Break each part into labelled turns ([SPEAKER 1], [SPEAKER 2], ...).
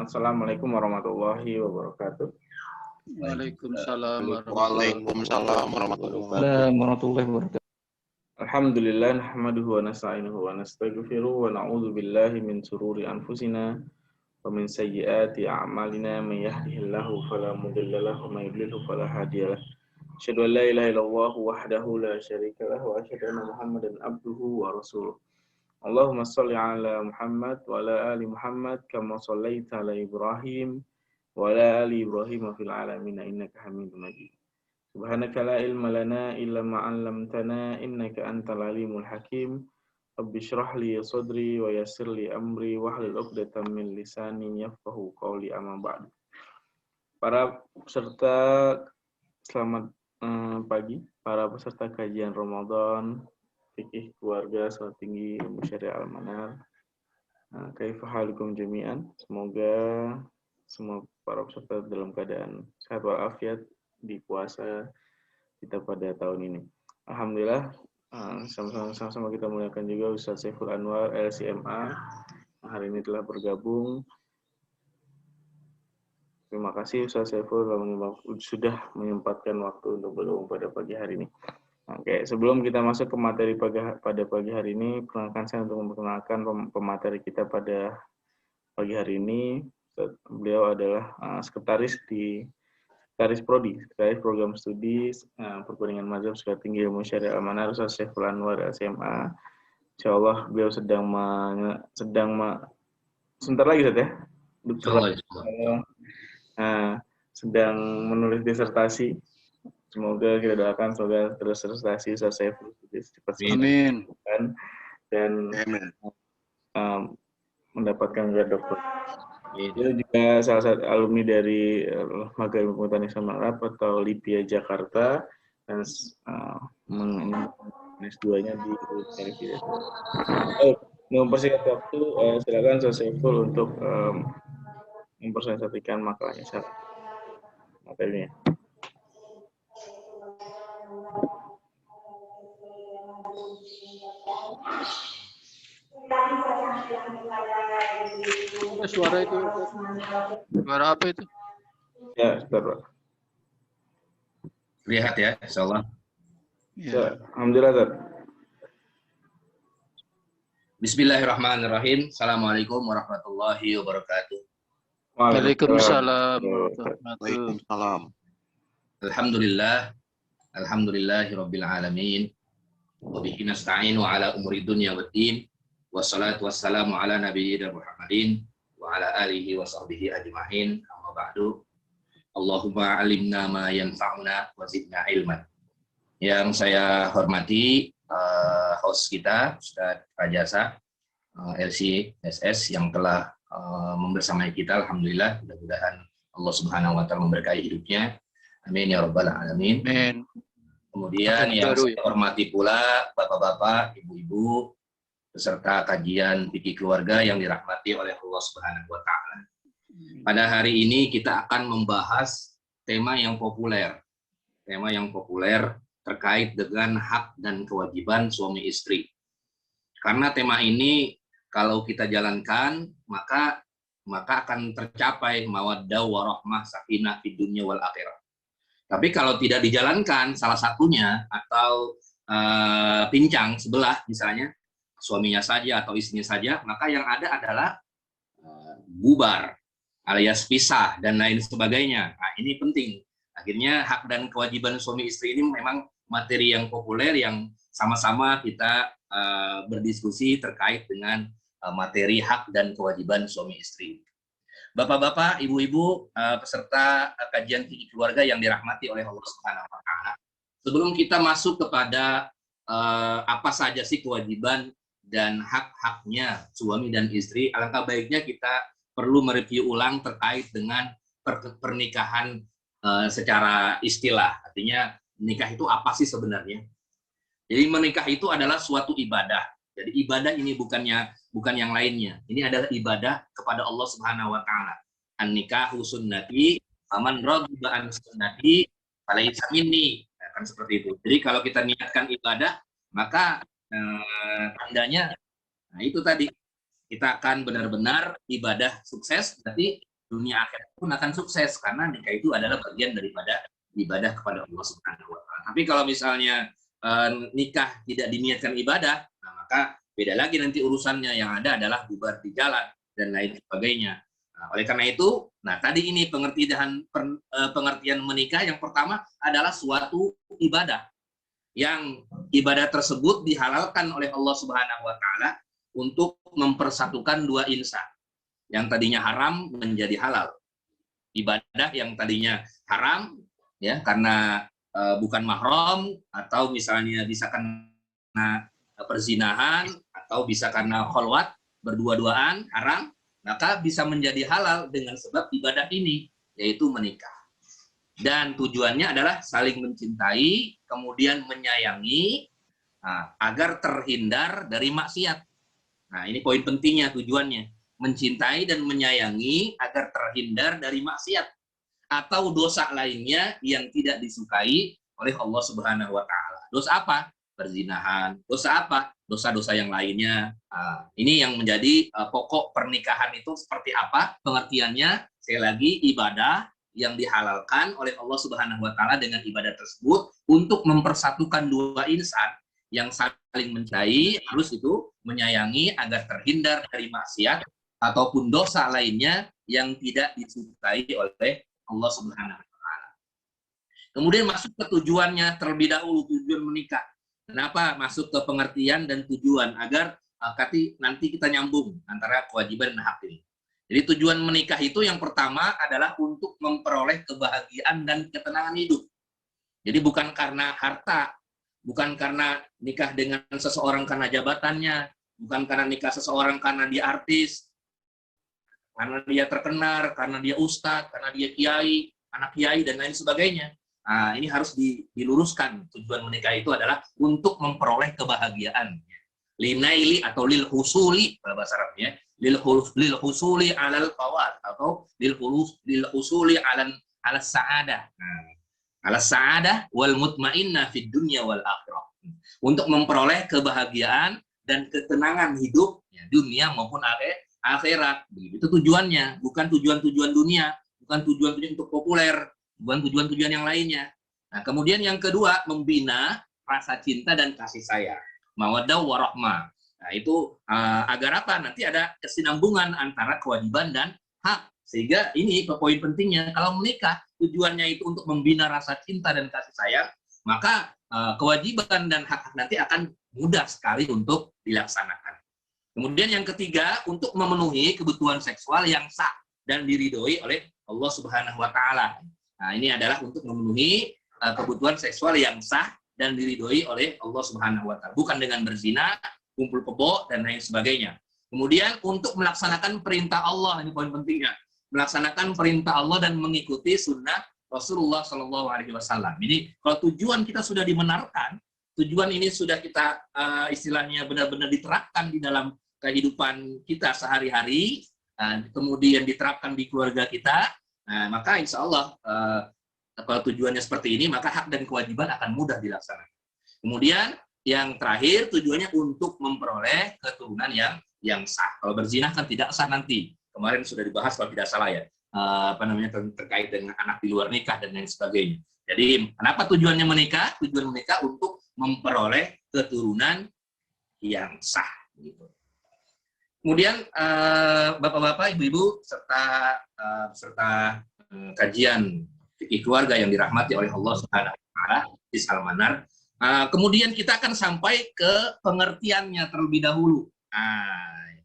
[SPEAKER 1] Assalamualaikum warahmatullahi wabarakatuh.
[SPEAKER 2] Waalaikumsalam
[SPEAKER 3] warahmatullahi wabarakatuh.
[SPEAKER 1] Alhamdulillah nahmaduhu wa nasta'inuhu wa nastaghfiruh wa na'udzu billahi min shururi anfusina wa min sayyiati a'malina may yahdihillahu fala mudilla lahu wa may yudlilhu fala hadiyalah. Asyhadu an la ilaha illallah wahdahu la syarika lahu wa asyhadu anna Muhammadan abduhu wa rasuluh. Allahumma shalli ala Muhammad wa ala ali Muhammad kama shallaita ala Ibrahim wa ala ali Ibrahim fil alamin innaka Hamidum Majid. Subhanaka la ilma lana illa ma 'allamtana innaka antal alimul hakim. Rabbi shrah li sadri wa yassir li amri wahlul 'uqdatam min lisani yafqahu qawli amma ba'du. Para peserta selamat pagi, para peserta kajian Ramadan fikih keluarga Sekolah Tinggi Ilmu Syariah Al-Manar. Kaifa halukum jami'an? Semoga semua para peserta dalam keadaan sehat walafiat di puasa kita pada tahun ini. Alhamdulillah, sama-sama kita muliakan juga Ustaz Saiful Anwar LCMA hari ini telah bergabung. Terima kasih Ustaz Saiful sudah menyempatkan waktu untuk bergabung pada pagi hari ini. Oke, sebelum kita masuk ke materi pada pagi hari ini, perkenalkan saya untuk memperkenalkan pemateri kita pada pagi hari ini. Beliau adalah sekretaris Prodi, Sekretaris Program Studi Perkuningan Mazhab Sekolah Tinggi Ilmu Syariah Al-Manar Ustaz Saiful Anwar LCMA. Insyaallah beliau sedang sebentar lagi Ustaz ya. Sedang menulis disertasi. Semoga kita doakan semoga terus disertasi Ustaz Saiful cepat
[SPEAKER 2] amin
[SPEAKER 1] dan mendapatkan gelar doktor. Dia juga salah satu alumni dari Lembaga Ilmu Pengetahuan Islam Arab atau LIPIA Jakarta dan S2-nya di Universitas. Mempersingkat waktu, silakan Ustaz Saiful untuk mempresentasikan makalahnya materinya.
[SPEAKER 2] Suara itu, suara apa itu?
[SPEAKER 1] Ya, sebentar Pak.
[SPEAKER 4] Lihat ya, insyaallah.
[SPEAKER 1] Ya, alhamdulillah Ustaz.
[SPEAKER 4] Bismillahirrahmanirrahim. Assalamualaikum warahmatullahi wabarakatuh.
[SPEAKER 2] Waalaikumsalam.
[SPEAKER 4] Alhamdulillahirabbil alamin. Wa bihi nasta'inu ala umuri dunya waddin. Wassalatu wassalamu ala nabiyyina Muhammadin wa ala alihi wa sahbihi ajma'in. Amma ba'du. Allahumma 'allimna ma yanfa'una wa zidna ilman. Yang saya hormati host kita Ustaz Rajasa LCSS yang telah membersamai kita, alhamdulillah. Mudah-mudahan Allah Subhanahu wa taala memberkahi hidupnya. Amin ya rabbal alamin.
[SPEAKER 2] Amin.
[SPEAKER 4] Kemudian yang saya hormati pula bapak-bapak, ibu-ibu beserta kajian fikih keluarga yang dirahmati oleh Allah Subhanahu wa taala. Pada hari ini kita akan membahas tema yang populer. Tema yang populer terkait dengan hak dan kewajiban suami istri. Karena tema ini kalau kita jalankan maka akan tercapai mawaddah warahmah sakinah fid dunya wal akhirah. Tapi kalau tidak dijalankan salah satunya atau pincang sebelah misalnya suaminya saja atau istrinya saja, maka yang ada adalah bubar alias pisah dan lain sebagainya. Nah, ini penting. Akhirnya hak dan kewajiban suami istri ini memang materi yang populer yang sama-sama kita berdiskusi terkait dengan materi hak dan kewajiban suami istri. Bapak-bapak, ibu-ibu, peserta kajian fikih keluarga yang dirahmati oleh Allah Subhanahu wa taala. Sebelum kita masuk kepada apa saja sih kewajiban dan hak-haknya suami dan istri, alangkah baiknya kita perlu mereview ulang terkait dengan pernikahan secara istilah. Artinya nikah itu apa sih sebenarnya? Jadi menikah itu adalah suatu ibadah. Jadi ibadah ini bukan yang lainnya. Ini adalah ibadah kepada Allah Subhanahu wa taala. An-nikahu sunnati, faman raghiba an sunnati falaysa minni. Kan seperti itu. Jadi kalau kita niatkan ibadah, maka tandanya, nah itu tadi, kita akan benar-benar ibadah sukses, berarti dunia akhirat pun akan sukses karena nikah itu adalah bagian daripada ibadah kepada Allah Subhanahu wa taala. Tapi kalau misalnya nikah tidak diniatkan ibadah, nah maka beda lagi nanti urusannya, yang ada adalah bubar di jalan dan lain sebagainya. Nah, oleh karena itu, nah tadi ini pengertian menikah yang pertama adalah suatu ibadah. Yang ibadah tersebut dihalalkan oleh Allah Subhanahu wa taala untuk mempersatukan dua insan. Yang tadinya haram menjadi halal. Ibadah yang tadinya haram ya karena bukan mahram, atau misalnya bisa karena perzinahan, atau bisa karena kholwat, berdua-duaan haram, maka bisa menjadi halal dengan sebab ibadah ini, yaitu menikah. Dan tujuannya adalah saling mencintai, kemudian menyayangi, agar terhindar dari maksiat. Nah, ini poin pentingnya tujuannya. Mencintai dan menyayangi agar terhindar dari maksiat atau dosa lainnya yang tidak disukai oleh Allah Subhanahu wa taala. Dosa apa? Perzinahan. Dosa apa? Dosa-dosa yang lainnya. Ini yang menjadi pokok pernikahan itu seperti apa? Pengertiannya, sekali lagi, ibadah yang dihalalkan oleh Allah Subhanahu wa taala dengan ibadah tersebut untuk mempersatukan dua insan yang saling mencintai, harus itu menyayangi agar terhindar dari maksiat ataupun dosa lainnya yang tidak disukai oleh Allah Subhanahu wa taala. Kemudian masuk ke tujuannya terlebih dahulu, tujuan menikah. Kenapa masuk ke pengertian dan tujuan? Agar nanti kita nyambung antara kewajiban dan hak ini. Jadi tujuan menikah itu yang pertama adalah untuk memperoleh kebahagiaan dan ketenangan hidup. Jadi bukan karena harta, bukan karena nikah dengan seseorang karena jabatannya, bukan karena nikah seseorang karena dia artis, karena dia terkenal, karena dia ustadz, karena dia kiai, anak kiai, dan lain sebagainya. Nah, ini harus diluruskan. Tujuan menikah itu adalah untuk memperoleh kebahagiaan. Linaili atau lil husuli bahasa Arabnya, lil husuli alal fawad atau lil husuli ala sa'adah. Ala sa'adah wal mutmainnah fid dunya wal akhirah. Untuk memperoleh kebahagiaan dan ketenangan hidup ya, dunia maupun akhirat. Itu tujuannya, bukan tujuan-tujuan dunia, bukan tujuan-tujuan untuk populer, bukan tujuan-tujuan yang lainnya. Nah, kemudian yang kedua, membina rasa cinta dan kasih sayang, mawaddah warahmah. Nah, itu agar apa? Nanti ada kesinambungan antara kewajiban dan hak. Sehingga ini poin pentingnya, kalau menikah tujuannya itu untuk membina rasa cinta dan kasih sayang, maka kewajiban dan hak nanti akan mudah sekali untuk dilaksanakan. Kemudian yang ketiga, untuk memenuhi kebutuhan seksual yang sah dan diridhoi oleh Allah Subhanahu wa taala. Nah, ini adalah untuk memenuhi kebutuhan seksual yang sah dan diridhoi oleh Allah Subhanahu wa taala, bukan dengan berzina, kumpul kebo dan lain sebagainya. Kemudian untuk melaksanakan perintah Allah, ini poin pentingnya. Melaksanakan perintah Allah dan mengikuti sunnah Rasulullah Shallallahu alaihi wasallam. Jadi, kalau tujuan kita sudah dibenarkan, tujuan ini sudah kita istilahnya benar-benar diterapkan di dalam kehidupan kita sehari-hari, kemudian diterapkan di keluarga kita, maka insya Allah kalau tujuannya seperti ini, maka hak dan kewajiban akan mudah dilaksanakan. Kemudian yang terakhir, tujuannya untuk memperoleh keturunan yang sah. Kalau berzina kan tidak sah nanti. Kemarin sudah dibahas kalau tidak salah ya, terkait dengan anak di luar nikah dan lain sebagainya. Jadi kenapa tujuannya menikah? Tujuan menikah untuk memperoleh keturunan yang sah. Gitu. Kemudian bapak-bapak, ibu-ibu, serta kajian fikih keluarga yang dirahmati oleh Allah Subhanahu wa taala di Salmanar. Kemudian kita akan sampai ke pengertiannya terlebih dahulu.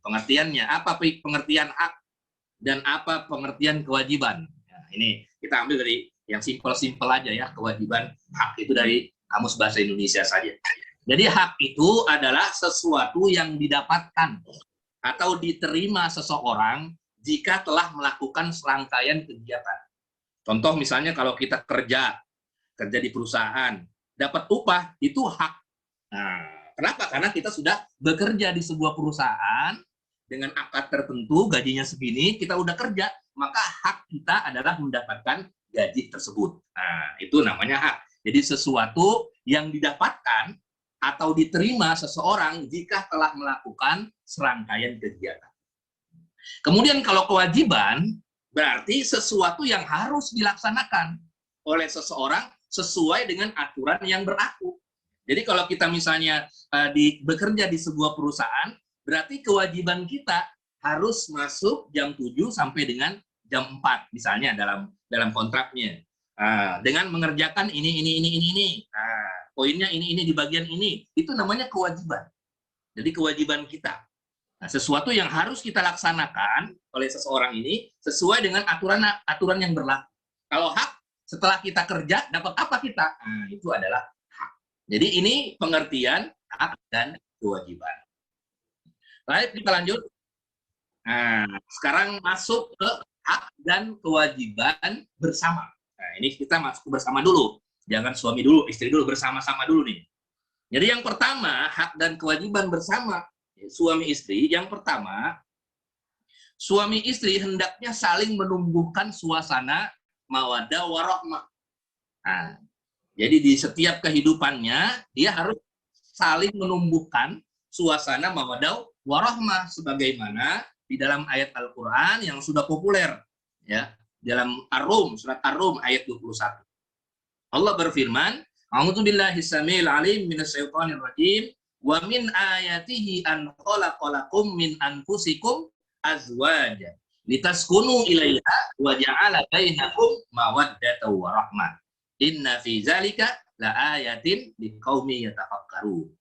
[SPEAKER 4] Pengertiannya, apa pengertian hak dan apa pengertian kewajiban. Nah, ini kita ambil dari yang simpel-simpel aja ya, kewajiban, hak itu dari Kamus Bahasa Indonesia saja. Jadi hak itu adalah sesuatu yang didapatkan atau diterima seseorang jika telah melakukan serangkaian kegiatan. Contoh misalnya kalau kita kerja di perusahaan, dapat upah, itu hak. Nah, kenapa? Karena kita sudah bekerja di sebuah perusahaan dengan akad tertentu, gajinya segini, kita udah kerja, maka hak kita adalah mendapatkan gaji tersebut. Nah, itu namanya hak. Jadi sesuatu yang didapatkan atau diterima seseorang jika telah melakukan serangkaian kegiatan. Kemudian kalau kewajiban, Berarti sesuatu yang harus dilaksanakan oleh seseorang sesuai dengan aturan yang berlaku. Jadi kalau kita misalnya bekerja di sebuah perusahaan, berarti kewajiban kita harus masuk jam 7 sampai dengan jam 4 misalnya dalam kontraknya. Dengan mengerjakan ini. Poinnya ini di bagian ini. Itu namanya kewajiban. Jadi kewajiban kita. Nah, sesuatu yang harus kita laksanakan oleh seseorang ini sesuai dengan aturan yang berlaku. Kalau hak, setelah kita kerja, dapat apa kita? Nah, itu adalah hak. Jadi ini pengertian hak dan kewajiban. Baik, kita lanjut. Nah, sekarang masuk ke hak dan kewajiban bersama. Nah, ini kita masuk bersama dulu. Jangan suami dulu, istri dulu, bersama-sama dulu nih. Jadi yang pertama, hak dan kewajiban bersama suami istri. Yang pertama, suami istri hendaknya saling menumbuhkan suasana mawaddah warahmah. Nah, jadi di setiap kehidupannya dia harus saling menumbuhkan suasana mawaddah warahmah sebagaimana di dalam ayat Al-Qur'an yang sudah populer ya, dalam Ar-Rum, surat Ar-Rum ayat 21. Allah berfirman, "A'udzubillahi samil alim minasyaitonir rajim. Wa min ayatihi an khalaqalakum min anfusikum azwaja litaskunu ilaiha wa ja'ala bainakum mawaddatan wa rahmah. Inna fi zalika laayatin liqaumi yatafakkarun."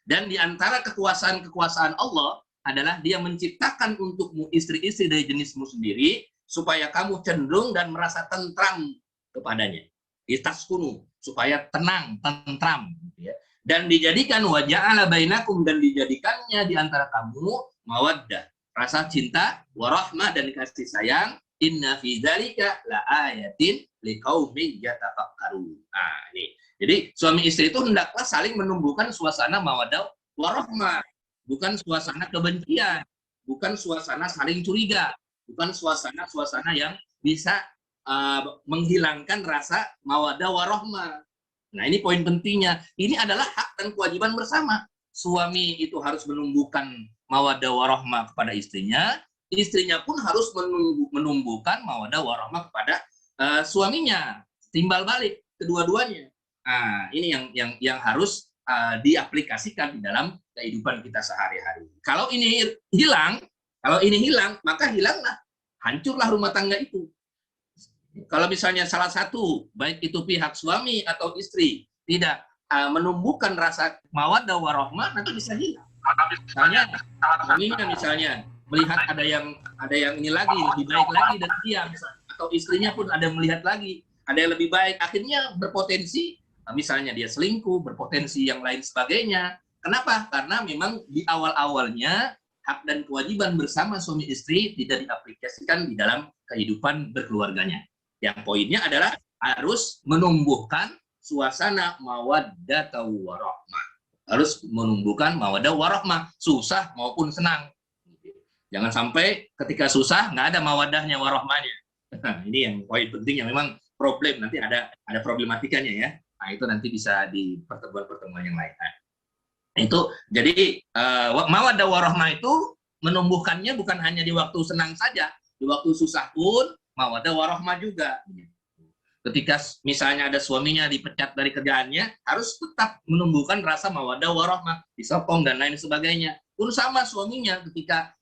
[SPEAKER 4] Dan di antara kekuasaan-kekuasaan Allah adalah Dia menciptakan untukmu istri-istri dari jenismu sendiri supaya kamu cenderung dan merasa tentram kepadanya. Litaskunu, supaya tenang, tentram gitu ya. Dan dijadikan waja'ala bainakum, dan dijadikannya di antara kamu mawaddah, rasa cinta, warahmah, dan kasih sayang. Inna fi dzalika laayatin liqaumin yatafakkarun. Nah, ini. Jadi suami istri itu hendaklah saling menumbuhkan suasana mawaddah warahmah, bukan suasana kebencian, bukan suasana saling curiga, bukan suasana yang bisa menghilangkan rasa mawaddah warahmah. Nah, ini poin pentingnya. Ini adalah hak dan kewajiban bersama. Suami itu harus menumbuhkan mawaddah warahmah kepada istrinya, istrinya pun harus menumbuhkan mawaddah warahmah kepada suaminya. Timbal balik kedua-duanya. Nah, ini yang harus diaplikasikan di dalam kehidupan kita sehari-hari. Kalau ini hilang, maka hilanglah, hancurlah rumah tangga itu. Kalau misalnya salah satu, baik itu pihak suami atau istri, tidak menumbuhkan rasa mawaddah warahmah, nanti bisa hilang. Misalnya, suaminya misalnya melihat ada yang ini lagi, lebih baik lagi dari dia, atau istrinya pun ada melihat lagi, ada yang lebih baik, akhirnya berpotensi, misalnya dia selingkuh, berpotensi yang lain sebagainya. Kenapa? Karena memang di awal-awalnya hak dan kewajiban bersama suami istri tidak diaplikasikan di dalam kehidupan berkeluarganya. Yang poinnya adalah harus menumbuhkan suasana mawaddah warahmah. Harus menumbuhkan mawaddah warahmah, susah maupun senang. Jangan sampai ketika susah nggak ada mawaddahnya warahmahnya. Ini yang poin penting yang memang problem, nanti ada problematikanya ya. Nah, itu nanti bisa di pertemuan-pertemuan yang lain. Nah, itu jadi mawaddah warahmah itu menumbuhkannya bukan hanya di waktu senang saja, di waktu susah pun mawaddah warahmah juga. Ketika misalnya ada suaminya dipecat dari kerjaannya, harus tetap menumbuhkan rasa mawaddah warahmah, disokong dan lain sebagainya. Pun sama suaminya ketika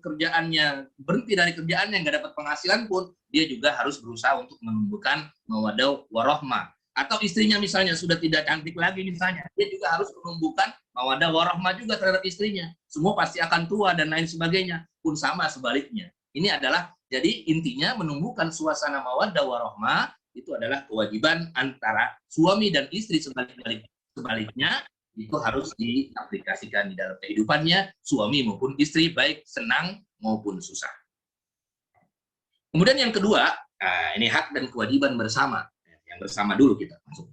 [SPEAKER 4] kerjaannya berhenti dari kerjaannya, nggak dapat penghasilan pun, dia juga harus berusaha untuk menumbuhkan mawaddah warahmah. Atau istrinya misalnya sudah tidak cantik lagi misalnya, dia juga harus menumbuhkan mawaddah warahmah juga terhadap istrinya. Semua pasti akan tua dan lain sebagainya. Pun sama sebaliknya. Ini adalah jadi intinya menumbuhkan suasana mawaddah warahmah itu adalah kewajiban antara suami dan istri. Sebaliknya itu harus diaplikasikan di dalam kehidupannya suami maupun istri, baik senang maupun susah. Kemudian yang kedua, ini hak dan kewajiban bersama. Yang bersama dulu kita masuk.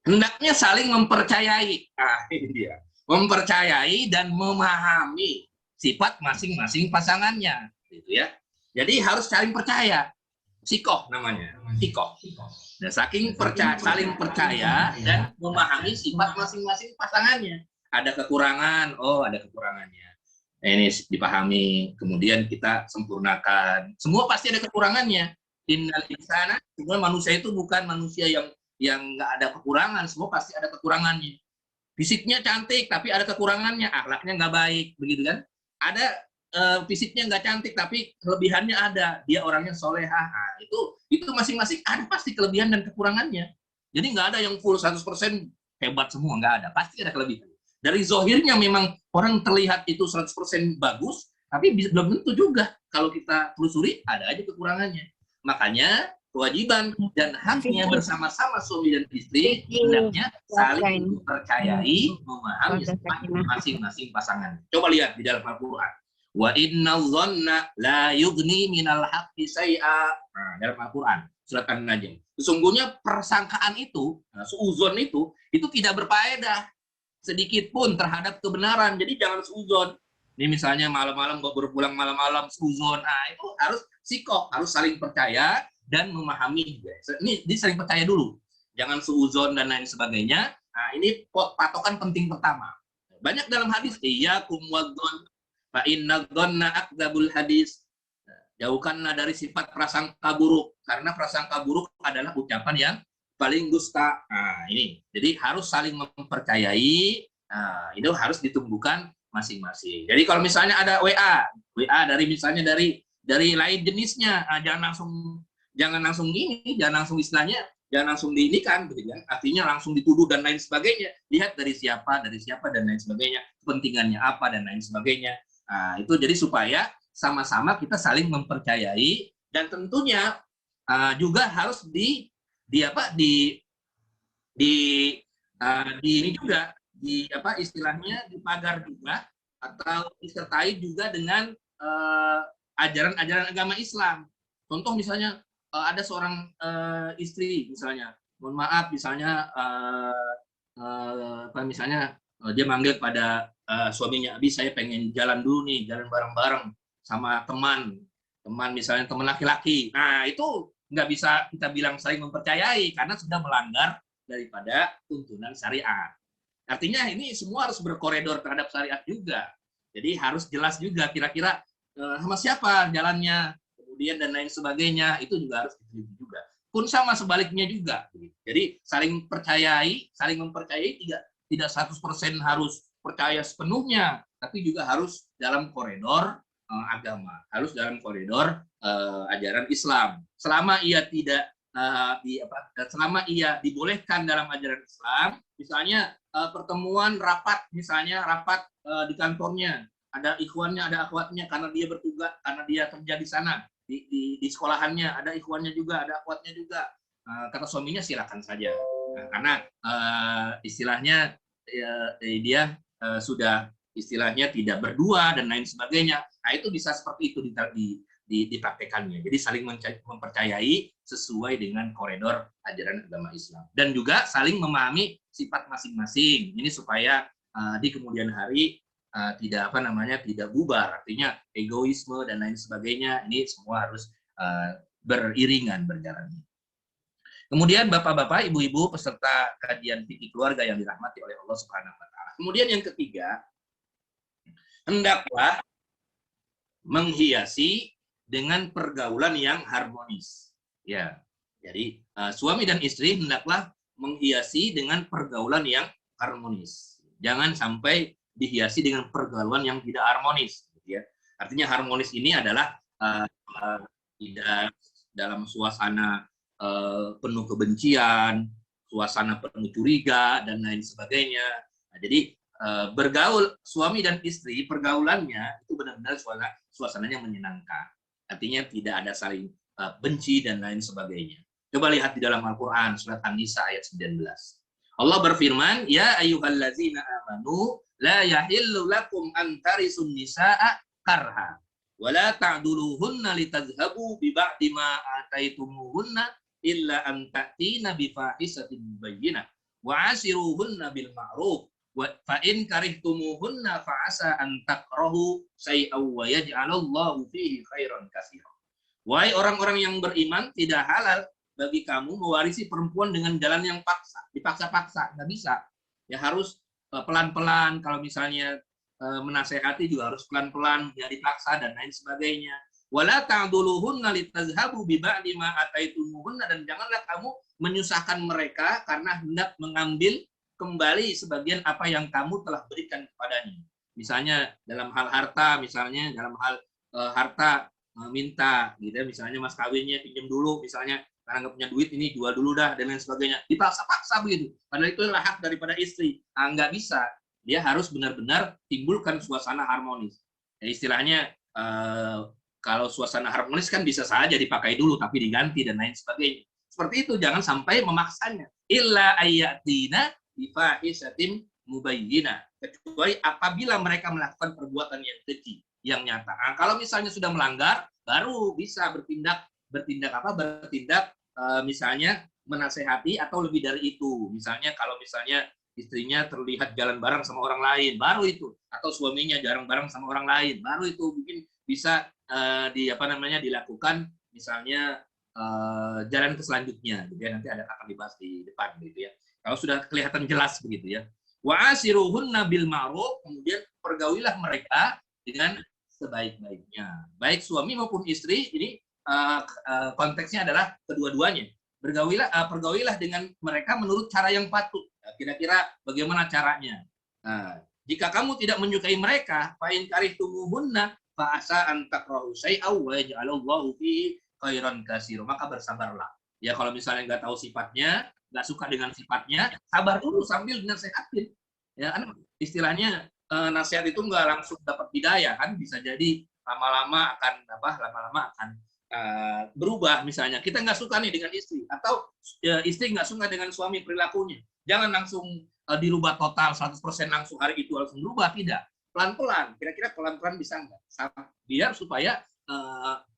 [SPEAKER 4] Hendaknya saling mempercayai. Ini dia. Mempercayai dan memahami sifat masing-masing pasangannya, gitu ya. Jadi harus saling percaya. Sikoh namanya, sikoh. Dan saling percaya dan memahami sifat masing-masing pasangannya. Ada kekurangan, oh ada kekurangannya. Ini dipahami, kemudian kita sempurnakan. Semua pasti ada kekurangannya. Innal insana, semua manusia itu bukan manusia yang nggak ada kekurangan, semua pasti ada kekurangannya. Fisiknya cantik tapi ada kekurangannya, akhlaknya nggak baik, begitu kan? Ada fisiknya nggak cantik tapi kelebihannya ada, dia orangnya solehah. Nah, itu masing-masing ada pasti kelebihan dan kekurangannya. Jadi nggak ada yang full 100% hebat semua, nggak ada, pasti ada kelebihan. Dari zohirnya memang orang terlihat itu 100% bagus, tapi belum tentu juga. Kalau kita telusuri, ada aja kekurangannya. Makanya kewajiban dan haknya bersama-sama suami dan istri hendaknya saling mempercayai, memahami masing-masing pasangan. Coba lihat di dalam Al-Quran. Wa inna dhanna la yughni minal haqqi syai'a. Nah, dalam Al-Quran surat An-Najm. Sesungguhnya persangkaan itu, suuzon itu tidak berfaedah sedikit pun terhadap kebenaran. Jadi jangan suuzon. Ini misalnya malam-malam kok berpulang malam-malam suuzon. Nah, itu harus sikoh, harus saling percaya dan memahami. Ini saling percaya dulu. Jangan suuzon dan lain sebagainya. Nah, ini patokan penting pertama. Banyak dalam hadis, iyyakum wadzon fa inna dzanna akdzabul hadis. Jauhkanlah dari sifat prasangka buruk, karena prasangka buruk adalah ucapan yang paling dusta. Nah, ini. Jadi harus saling mempercayai. Nah, itu harus ditumbuhkan masing-masing. Jadi kalau misalnya ada WA dari misalnya dari lain jenisnya, jangan langsung gini, jangan langsung istilahnya, jangan langsung diinikan, gitu kan? Artinya langsung dituduh dan lain sebagainya. Lihat dari siapa dan lain sebagainya, kepentingannya apa dan lain sebagainya. Nah, itu jadi supaya sama-sama kita saling mempercayai, dan tentunya juga harus di ini juga istilahnya dipagar juga atau disertai juga dengan ajaran-ajaran agama Islam. Contoh misalnya ada seorang istri misalnya, mohon maaf misalnya dia manggil pada suaminya, "Abi, saya pengen jalan dulu nih, jalan bareng-bareng sama teman misalnya teman laki-laki." Nah, itu nggak bisa kita bilang saling mempercayai karena sudah melanggar daripada tuntunan syariat. Artinya ini semua harus berkoridor terhadap syariat juga. Jadi harus jelas juga kira-kira sama siapa jalannya, kemudian dan lain sebagainya, itu juga harus diteliti juga. Pun sama sebaliknya juga. Jadi saling mempercayai tidak 100% harus percaya sepenuhnya, tapi juga harus dalam koridor agama, harus dalam koridor ajaran Islam. Selama ia tidak selama ia dibolehkan dalam ajaran Islam, misalnya pertemuan rapat, di kantornya, ada ikhwannya, ada akhwatnya, karena dia bertugas, karena dia kerja di sana, di sekolahannya ada ikhwannya juga, ada akhwatnya juga. Kata suaminya silakan saja, karena istilahnya dia sudah istilahnya tidak berdua dan lain sebagainya. Nah, itu bisa seperti itu dipraktekannya. Jadi saling mempercayai sesuai dengan koridor ajaran agama Islam, dan juga saling memahami sifat masing-masing. Ini supaya di kemudian hari tidak bubar, artinya egoisme dan lain sebagainya. Ini semua harus beriringan, berjalan. Kemudian Bapak-bapak, Ibu-ibu peserta kajian fikih keluarga yang dirahmati oleh Allah Subhanahu wa taala. Kemudian yang ketiga, hendaklah menghiasi dengan pergaulan yang harmonis. Ya. Jadi suami dan istri hendaklah menghiasi dengan pergaulan yang harmonis. Jangan sampai dihiasi dengan pergaulan yang tidak harmonis, gitu ya. Artinya harmonis ini adalah tidak dalam suasana penuh kebencian, suasana penuh curiga dan lain sebagainya. Nah, jadi bergaul suami dan istri, pergaulannya itu benar-benar suasananya menyenangkan. Artinya tidak ada saling benci dan lain sebagainya. Coba lihat di dalam Al-Quran surat An-Nisa ayat 19. Allah berfirman, "Ya ayyuhallazina amanu la yahillu lakum an tarisun nisaa karha wa la ta'duluhunna litadhhabu bi ba'di ma ataitumuhunna illa an ta'tina bi fahishatin mubayyinah wa asiruhunna bil ma'ruf wa fa in karihtumuhunna fa asa an takrahu shay'an wa yaj'alallahu fihi khairan katsiran." Wahai orang-orang yang beriman, tidak halal bagi kamu mewarisi perempuan dengan jalan yang dipaksa-paksa, nggak bisa. Ya harus pelan-pelan. Kalau misalnya menasehati juga harus pelan-pelan, tidak dipaksa dan lain sebagainya. Wala ta'duluhunna litazhabu bi ba'di ma ataitumuhunna, dan janganlah kamu menyusahkan mereka karena hendak mengambil kembali sebagian apa yang kamu telah berikan kepadanya. Misalnya dalam hal harta, misalnya dalam hal harta minta gitu ya, misalnya mas kawinnya pinjam dulu misalnya karena nggak punya duit, ini jual dulu dah dan lain sebagainya, dipaksa-paksa begitu, padahal itu adalah hak daripada istri. Nggak bisa, dia harus benar-benar timbulkan suasana harmonis ya, istilahnya kalau suasana harmonis kan bisa saja dipakai dulu tapi diganti dan lain sebagainya, seperti itu. Jangan sampai memaksanya, illa ayatina bifahishatin mubayyinah, kecuali apabila mereka melakukan perbuatan yang keji, yang nyata. Kalau misalnya sudah melanggar, baru bisa bertindak misalnya menasehati atau lebih dari itu. Misalnya kalau misalnya istrinya terlihat jalan bareng sama orang lain, baru itu, atau suaminya jarang bareng sama orang lain, baru itu mungkin bisa dilakukan misalnya jalan ke selanjutnya gitu ya, nanti akan dibahas di depan gitu ya. Kalau sudah kelihatan jelas begitu ya. Wa asiruhunna bil ma'ruf, kemudian pergaulilah mereka dengan sebaik-baiknya. Baik suami maupun istri, ini konteksnya adalah kedua-duanya. Pergaulilah dengan mereka menurut cara yang patut. Kira-kira bagaimana caranya? Jika kamu tidak menyukai mereka, fa in karihtumuhunna fa asa an takrahu syai'aw wa yaj'alallahu fihi khairan katsira, maka bersabarlah. Ya kalau misalnya nggak tahu sifatnya, nggak suka dengan sifatnya, sabar dulu sambil nasihatin. Ya kan istilahnya nasihat itu nggak langsung dapat hidayah kan, bisa jadi lama-lama akan berubah. Misalnya kita nggak suka nih dengan istri, atau istri nggak suka dengan suami perilakunya, jangan langsung dirubah total 100% langsung hari itu langsung berubah, tidak, pelan-pelan. Kira-kira pelan-pelan bisa nggak, biar supaya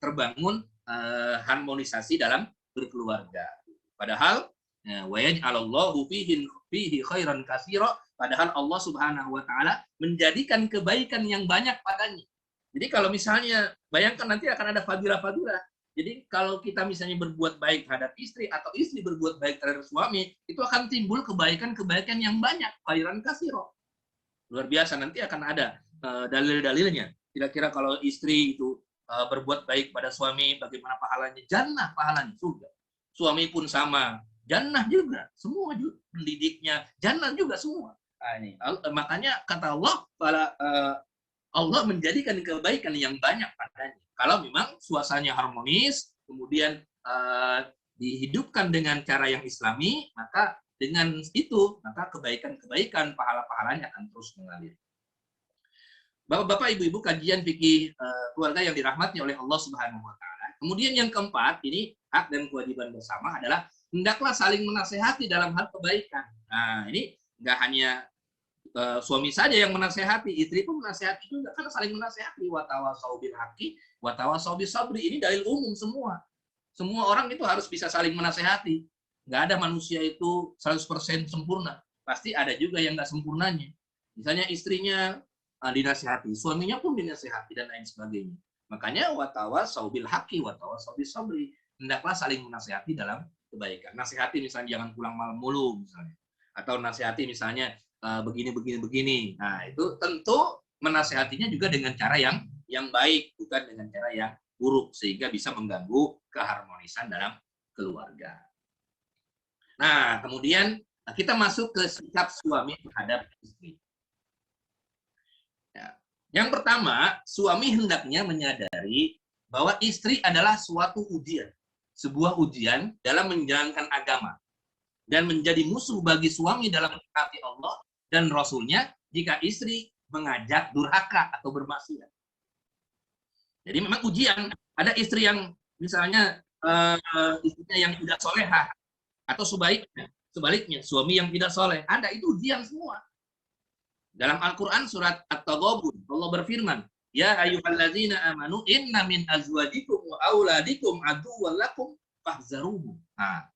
[SPEAKER 4] terbangun harmonisasi dalam berkeluarga. Padahal wa yaj'alallahu fihi khairan katsira, padahal Allah Subhanahu wa taala menjadikan kebaikan yang banyak padanya. Jadi kalau misalnya bayangkan nanti akan ada fadilah-fadilah. Jadi kalau kita misalnya berbuat baik terhadap istri atau istri berbuat baik terhadap suami, itu akan timbul kebaikan-kebaikan yang banyak, khairan katsira. Luar biasa, nanti akan ada dalil-dalilnya. Kira-kira kalau istri itu berbuat baik pada suami, bagaimana pahalanya? Jannah pahalanya, surga. Suami pun sama, jannah juga, semua juga. Pendidiknya, jannah juga semua. Ini. Makanya kata Allah, Allah menjadikan kebaikan yang banyak padanya. Kalau memang suasananya harmonis, kemudian dihidupkan dengan cara yang islami, maka dengan itu, maka kebaikan-kebaikan, pahala-pahalanya akan terus mengalir. Bapak-bapak, ibu-ibu, kajian fikih keluarga yang dirahmati oleh Allah Subhanahu wa taala. Kemudian yang keempat, ini hak dan kewajiban bersama adalah hendaklah saling menasehati dalam hal kebaikan. Nah, ini enggak hanya suami saja yang menasehati, istri pun menasehati juga, karena saling menasehati. Wa tawasau bil haqqi wa tawasau bis sabri. Ini dalil umum semua. Semua orang itu harus bisa saling menasehati. Enggak ada manusia itu 100% sempurna. Pasti ada juga yang enggak sempurnanya. Misalnya istrinya dinasihati, suaminya pun dinasihati dan lain sebagainya. Makanya watawasau bil haqqi watawasau bis sabri, hendaklah saling menasihati dalam kebaikan. Nasihati misalnya jangan pulang malam mulu misalnya, atau nasihati misalnya begini. Nah, itu tentu menasihatinya juga dengan cara yang baik, bukan dengan cara yang buruk, sehingga bisa mengganggu keharmonisan dalam keluarga. Nah, kemudian kita masuk ke sikap suami terhadap istri. Yang pertama, suami hendaknya menyadari bahwa istri adalah suatu ujian, sebuah ujian dalam menjalankan agama, dan menjadi musuh bagi suami dalam mentaati Allah dan Rasul-Nya jika istri mengajak durhaka atau bermaksiat. Jadi memang ujian. Ada istri yang misalnya istrinya yang tidak solehah, atau sebaliknya suami yang tidak soleh. Ada, itu ujian semua. Dalam Al-Quran surat At-Taghabun, Allah berfirman, ya ayyuhallazina amanu inna min azwajikum wa auladikum aduwwan lakum fahzaruhum. Nah,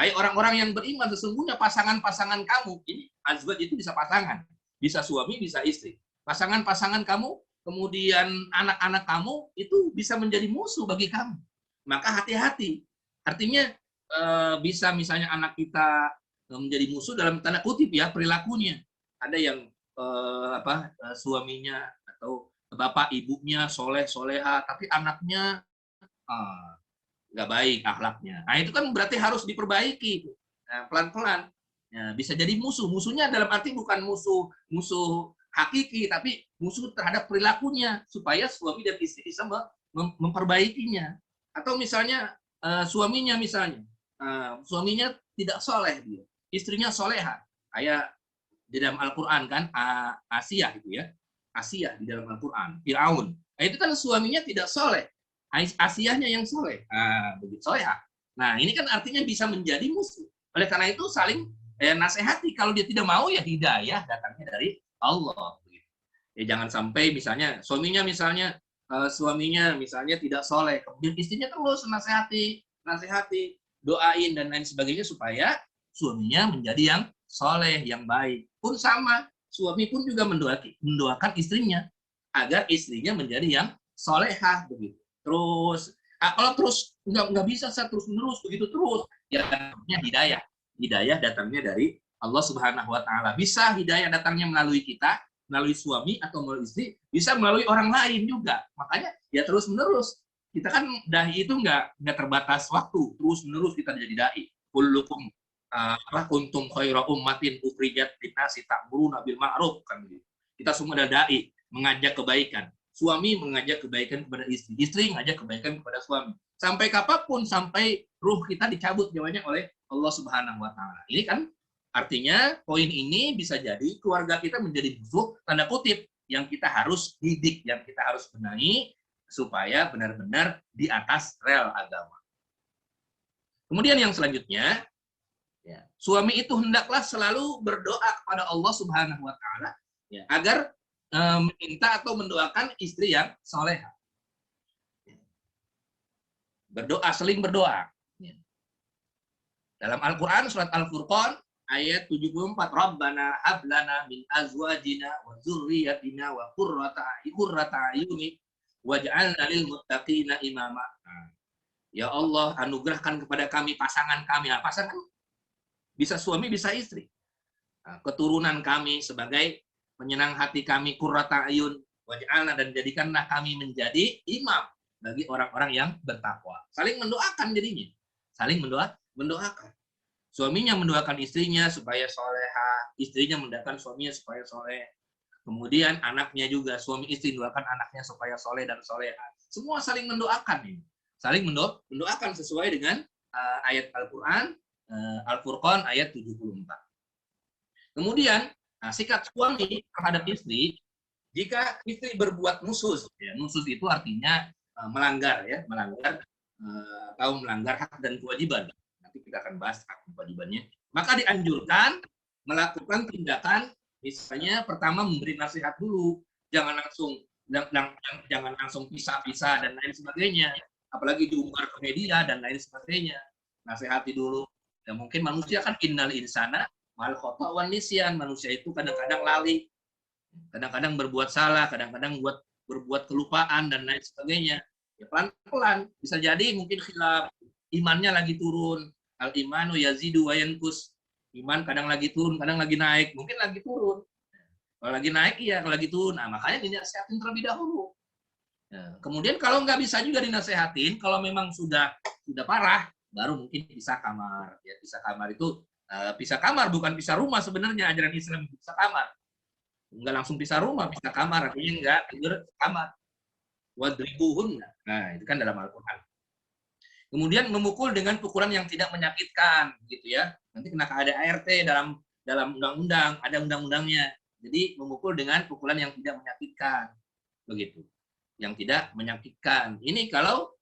[SPEAKER 4] hai orang-orang yang beriman, sesungguhnya pasangan-pasangan kamu, ini azwaj itu bisa pasangan, bisa suami, bisa istri. Pasangan-pasangan kamu, kemudian anak-anak kamu, itu bisa menjadi musuh bagi kamu. Maka hati-hati. Artinya bisa misalnya anak kita menjadi musuh dalam tanda kutip ya, perilakunya. Ada yang suaminya atau bapak ibunya soleh soleha, tapi anaknya nggak baik akhlaknya. Nah itu kan berarti harus diperbaiki. Nah, pelan-pelan. Ya, bisa jadi musuh. Musuhnya dalam arti bukan musuh hakiki, tapi musuh terhadap perilakunya supaya suami dan istri bisa memperbaikinya. Atau misalnya suaminya suaminya tidak soleh dia, istrinya soleha. Kayak di dalam Al-Quran kan Asia gitu ya, Asia di dalam Al-Quran, Firaun. Nah, itu kan suaminya tidak soleh, Asianya yang soleh, begitu soleha. Nah ini kan artinya bisa menjadi musuh. Oleh karena itu saling nasihati. Kalau dia tidak mau ya hidayah datangnya dari Allah. Ya jangan sampai misalnya suaminya misalnya tidak soleh, kemudian istrinya terus nasihati, doain dan lain sebagainya supaya suaminya menjadi yang soleh, yang baik. Pun sama, suami pun juga mendoakan istrinya agar istrinya menjadi yang solehah begitu. Terus kalau terus nggak bisa saya terus menerus begitu terus, ya hidayah. Hidayah datangnya dari Allah Subhanahu wa taala. Bisa hidayah datangnya melalui kita, melalui suami atau melalui istri, bisa melalui orang lain juga. Makanya ya terus menerus. Kita kan dai itu nggak terbatas waktu, terus menerus kita jadi dai. Kullukum kuntum khaira ummatin ukhrijat linnasi ta'muruna bil ma'ruf kan gitu. Kita semua adalah dai, mengajak kebaikan. Suami mengajak kebaikan kepada istri, istri mengajak kebaikan kepada suami. Sampai kapanpun, sampai ruh kita dicabut nyawanya oleh Allah Subhanahu wa taala. Ini kan artinya poin ini bisa jadi keluarga kita menjadi musuh tanda kutip yang kita harus didik, yang kita harus benahi supaya benar-benar di atas rel agama. Kemudian yang selanjutnya, ya, suami itu hendaklah selalu berdoa kepada Allah Subhanahu wa taala ya, agar meminta atau mendoakan istri yang soleha. Berdoa, seling berdoa. Dalam Al-Quran, surat Al-Furqan, ayat 74, Rabbana hablana min azwajina wa zurriyatina wa qurrata ayuni waj'alna lil muttaqina imama. Ya Allah, anugerahkan kepada kami pasangan kami. Nah, pasangan bisa suami, bisa istri. Nah, keturunan kami sebagai penyenang hati kami, qurrata ayun, waj'alna, dan jadikanlah kami menjadi imam bagi orang-orang yang bertakwa. Saling mendoakan jadinya. Saling mendoakan. Suaminya mendoakan istrinya supaya soleha, istrinya mendoakan suaminya supaya soleh. Kemudian anaknya juga, suami istri mendoakan anaknya supaya soleh dan soleha. Semua saling mendoakan ini. Saling mendoakan sesuai dengan ayat Al-Quran, Al-Furqan ayat 74. Kemudian, sikap suami terhadap istri, jika istri berbuat nusus, ya, nusus itu artinya melanggar atau melanggar hak dan kewajiban. Nanti kita akan bahas hak dan kewajibannya. Maka dianjurkan melakukan tindakan, misalnya pertama memberi nasihat dulu, jangan langsung pisah-pisah dan lain sebagainya. Apalagi diumbar ke media dan lain sebagainya. Nasihati dulu. Ya mungkin manusia kan innal insana mal khata wan nisyan. Manusia itu kadang-kadang lali, kadang-kadang berbuat salah, kadang-kadang berbuat kelupaan dan lain sebagainya. Ya pelan-pelan, bisa jadi mungkin khilaf, imannya lagi turun, al imanu yazidu wa yanqus, iman kadang lagi turun, kadang lagi naik, mungkin lagi turun. Kalau lagi naik iya, kalau lagi turun. Nah, makanya dinasihatin terlebih dahulu. Nah, kemudian kalau nggak bisa juga dinasehatin, kalau memang sudah parah, baru mungkin pisah kamar. Ya, pisah kamar itu pisah kamar bukan pisah rumah sebenarnya, ajaran Islam pisah kamar. Nggak langsung pisah rumah, pisah kamar, artinya nggak tidur kamar. Wadribuhun. Nah, itu kan dalam Al-Quran. Kemudian memukul dengan pukulan yang tidak menyakitkan, gitu ya. Nanti kena KADART dalam undang-undang, ada undang-undangnya. Jadi memukul dengan pukulan yang tidak menyakitkan, begitu. Yang tidak menyakitkan. Ini kalau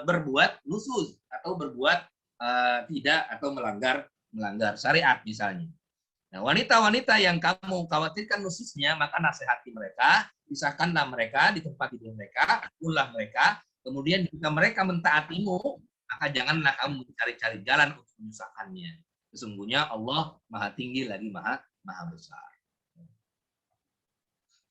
[SPEAKER 4] berbuat nusus atau berbuat tidak atau melanggar syariat misalnya. Nah, wanita-wanita yang kamu khawatirkan nususnya, maka nasihati mereka, pisahkanlah mereka di tempat tidur mereka, pukullah mereka, kemudian jika mereka mentaatimu, maka janganlah kamu mencari-cari jalan untuk menyusahkannya. Sesungguhnya Allah Maha Tinggi lagi Maha Besar.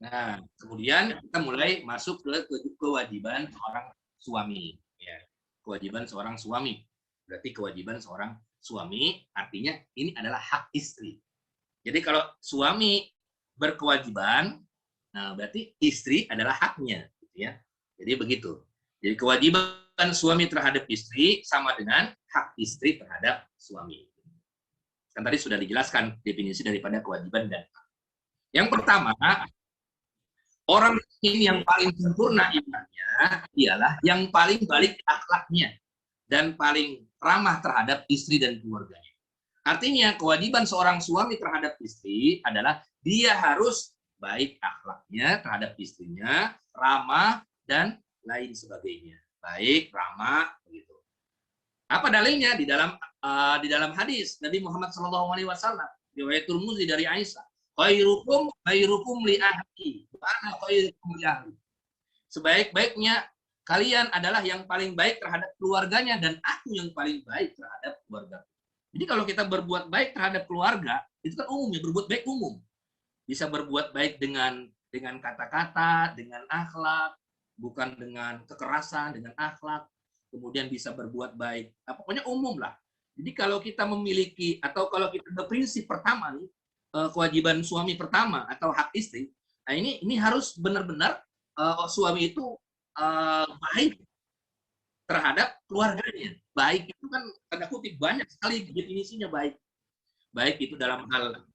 [SPEAKER 4] Nah, kemudian kita mulai masuk ke kewajiban seorang suami. Ya, kewajiban seorang suami. Berarti kewajiban seorang suami artinya ini adalah hak istri. Jadi kalau suami berkewajiban, nah berarti istri adalah haknya, gitu ya. Jadi begitu. Jadi kewajiban suami terhadap istri sama dengan hak istri terhadap suami. Kan tadi sudah dijelaskan definisi daripada kewajiban dan hak. Yang pertama, orang ini yang paling sempurna imannya ialah yang paling baik akhlaknya dan paling ramah terhadap istri dan keluarganya. Artinya kewajiban seorang suami terhadap istri adalah dia harus baik akhlaknya terhadap istrinya, ramah dan lain sebagainya. Baik, ramah, begitu. Apa dalilnya di dalam hadis Nabi Muhammad SAW, riwayat Tirmidzi dari Aisyah. Khairukum li ahli, wa ana khairukum li ahli. Sebaik-baiknya kalian adalah yang paling baik terhadap keluarganya dan aku yang paling baik terhadap keluarga. Jadi kalau kita berbuat baik terhadap keluarga, itu kan umum ya, berbuat baik umum. Bisa berbuat baik dengan kata-kata, dengan akhlak, bukan dengan kekerasan, dengan akhlak. Kemudian bisa berbuat baik, nah, pokoknya umum lah. Jadi kalau kita memiliki atau kalau kita berprinsip pertama nih, kewajiban suami pertama atau hak istri, nah ini harus benar-benar suami itu baik terhadap keluarganya. Baik itu kan tanda kutip banyak sekali definisinya baik. Baik itu dalam hal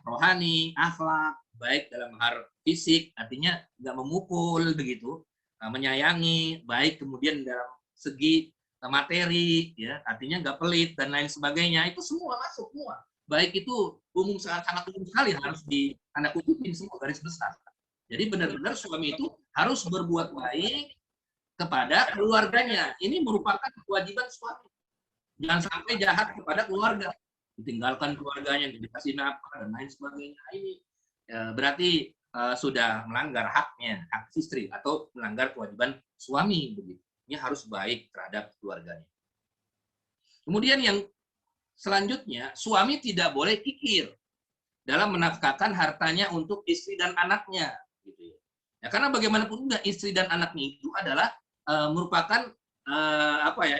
[SPEAKER 4] rohani, akhlak, baik dalam hal fisik, artinya nggak memukul begitu, menyayangi, baik kemudian dalam segi materi, ya artinya nggak pelit dan lain sebagainya, itu semua masuk semua. Baik itu umum, sangat umum sekali, harus di tanda kutipin semua garis besar. Jadi benar-benar suami itu harus berbuat baik kepada keluarganya. Ini merupakan kewajiban suami. Jangan sampai jahat kepada keluarga, ditinggalkan keluarganya, dikasih nafkah dan lain sebagainya. Ini berarti sudah melanggar haknya, hak istri, atau melanggar kewajiban suami begitu. Ini harus baik terhadap keluarganya. Kemudian yang selanjutnya, suami tidak boleh kikir dalam menafkahkan hartanya untuk istri dan anaknya. Gitu ya. Ya, karena bagaimanapun juga istri dan anaknya itu adalah merupakan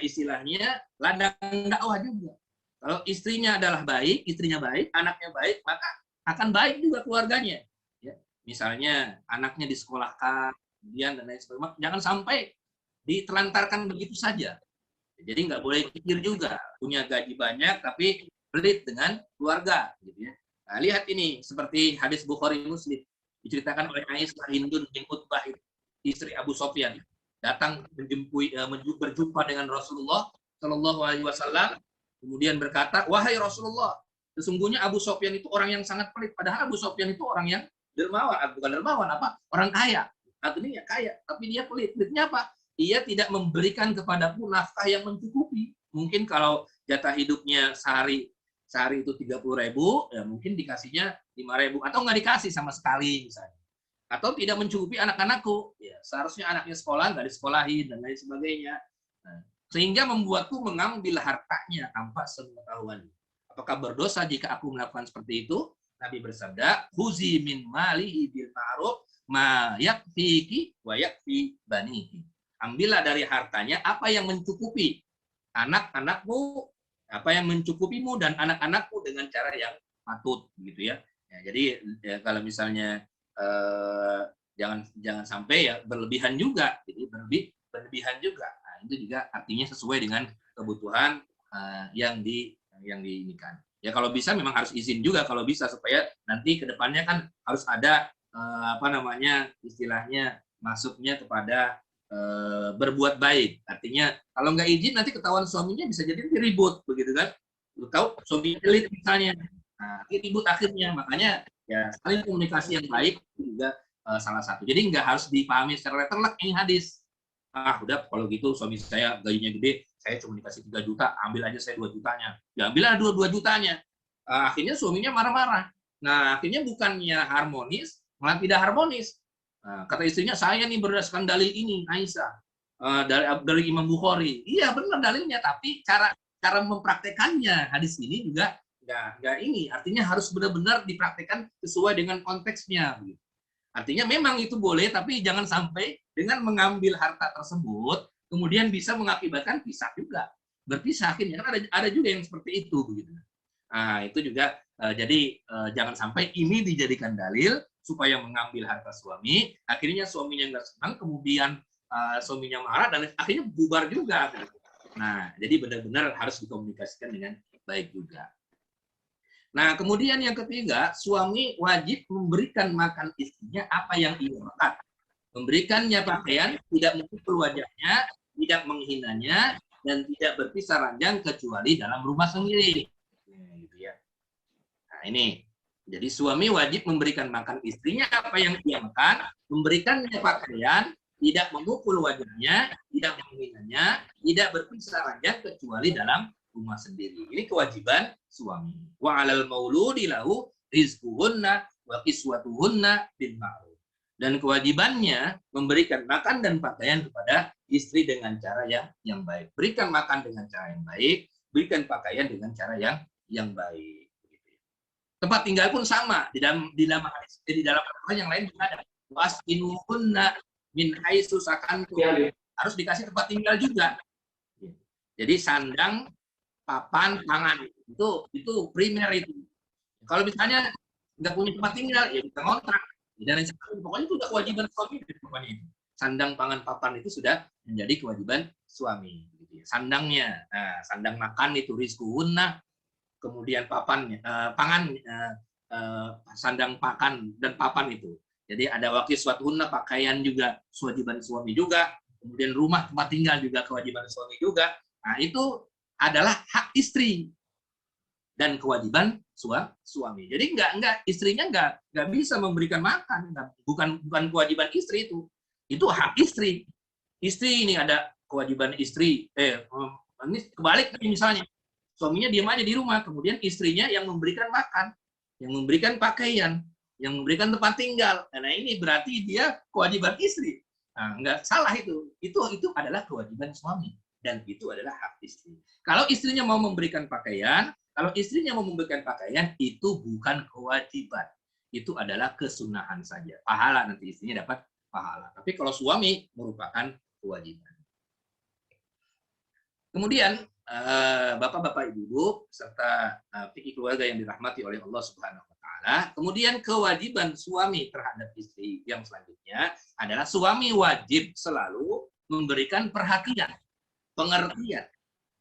[SPEAKER 4] istilahnya ladang dakwah juga. Kalau istrinya adalah baik, istrinya baik, anaknya baik, maka akan baik juga keluarganya. Ya. Misalnya anaknya disekolahkan, kemudian dan lain sebagainya, jangan sampai ditelantarkan begitu saja. Jadi nggak boleh pikir juga, punya gaji banyak tapi pelit dengan keluarga. Gitu ya. Nah, lihat ini, seperti hadis Bukhari Muslim, diceritakan oleh Aisyah Hindun bin Utbah, istri Abu Sofyan, datang berjumpa dengan Rasulullah Shallallahu Alaihi Wasallam, kemudian berkata, wahai Rasulullah, sesungguhnya Abu Sofyan itu orang yang sangat pelit. Padahal Abu Sofyan itu orang yang dermawan, bukan dermawan orang kaya. Artinya kaya, tapi dia pelit. Pelitnya apa? Ia tidak memberikan kepadaku nafkah yang mencukupi. Mungkin kalau jatah hidupnya sehari itu 30.000, ya mungkin dikasihnya 5.000 atau nggak dikasih sama sekali misalnya. Atau tidak mencukupi anak-anakku, ya seharusnya anaknya sekolah nggak disekolahin dan lain sebagainya. Nah, sehingga membuatku mengambil hartanya tanpa sepengetahuan. Apakah berdosa jika aku melakukan seperti itu? Nabi bersabda, "Khuzi min malihi bil ma'ruf ma yakfiki wa yakfi banihi." Ambillah dari hartanya apa yang mencukupi anak-anakmu, apa yang mencukupimu dan anak-anakmu dengan cara yang patut, gitu ya. Jadi ya, kalau misalnya jangan sampai ya berlebihan juga, jadi berlebihan juga. Nah, itu juga artinya sesuai dengan kebutuhan yang diinikan. Ya kalau bisa memang harus izin juga kalau bisa, supaya nanti kedepannya kan harus ada istilahnya masuknya kepada berbuat baik. Artinya kalau nggak izin nanti ketahuan suaminya bisa jadi ribut begitu kan. Lu tahu suami pelit misalnya. Nah, ribut akhirnya. Makanya ya saling komunikasi yang baik itu juga salah satu. Jadi nggak harus dipahami secara letterlek ini hadis. Udah kalau gitu suami saya gajinya gede, saya cuma dikasih 3 juta, ambil aja saya 2 jutanya. Ya ambillah 2 jutanya. Akhirnya suaminya marah-marah. Nah, akhirnya bukannya harmonis, malah tidak harmonis. Nah, kata istrinya, saya nih berdasarkan dalil ini, Aisyah, dari Imam Bukhari. Iya benar dalilnya, tapi cara mempraktekannya hadis ini juga nggak ini. Artinya harus benar-benar dipraktekkan sesuai dengan konteksnya. Artinya memang itu boleh, tapi jangan sampai dengan mengambil harta tersebut kemudian bisa mengakibatkan pisah juga, berpisah akhirnya. Kan ada juga yang seperti itu begitu. Nah itu juga Jadi jangan sampai ini dijadikan dalil supaya mengambil harta suami, akhirnya suaminya nggak senang, kemudian suaminya marah, dan akhirnya bubar juga. Nah, jadi benar-benar harus dikomunikasikan dengan baik juga. Nah, kemudian yang ketiga, suami wajib memberikan makan istrinya apa yang ia makan. Memberikannya pakaian, tidak memukul wajahnya, tidak menghinanya, dan tidak berpisah ranjang kecuali dalam rumah sendiri. Gitu ya. Nah, ini. Jadi suami wajib memberikan makan istrinya apa yang ia makan, memberikannya pakaian, tidak memukul wajahnya, tidak menghinanya, tidak berpisah ranjang kecuali dalam rumah sendiri. Ini kewajiban suami. Wa 'alal mauludi lahu rizquhunna wa kiswatuhunna bil ma'ruf. Dan kewajibannya memberikan makan dan pakaian kepada istri dengan cara yang baik. Berikan makan dengan cara yang baik, berikan pakaian dengan cara yang baik. Tempat tinggal pun sama, di dalam aturan yang lain juga ada. Waskinuhunna min haitsu sakantum. Harus dikasih tempat tinggal juga. Jadi sandang, papan, pangan itu primer itu. Kalau misalnya nggak punya tempat tinggal, ya kita ngontrak. Dan lain sebagainya. Pokoknya itu udah kewajiban suami. Pokoknya itu. Sandang, pangan, papan itu sudah menjadi kewajiban suami. Sandangnya, sandang makan itu rizquhunna, kemudian papan, pangan, sandang pakan dan papan itu. Jadi ada wakiswatuhunna, pakaian juga kewajiban suami juga. Kemudian rumah tempat tinggal juga kewajiban suami juga. Nah, itu adalah hak istri dan kewajiban suami. Jadi istrinya nggak bisa memberikan makan, bukan kewajiban istri itu. Itu hak istri. Istri ini ada kewajiban istri. Ini kebalik misalnya. Suaminya diam aja di rumah, kemudian istrinya yang memberikan makan, yang memberikan pakaian, yang memberikan tempat tinggal. Nah, ini berarti dia kewajiban istri. Nah, nggak salah itu. Itu adalah kewajiban suami dan itu adalah hak istri. Kalau istrinya mau memberikan pakaian, itu bukan kewajiban. Itu adalah kesunahan saja. Pahala, nanti istrinya dapat pahala. Tapi kalau suami merupakan kewajiban. Kemudian Bapak-bapak, Ibu-ibu serta fikih keluarga yang dirahmati oleh Allah Subhanahu wa taala, kemudian kewajiban suami terhadap istri yang selanjutnya adalah suami wajib selalu memberikan perhatian, pengertian,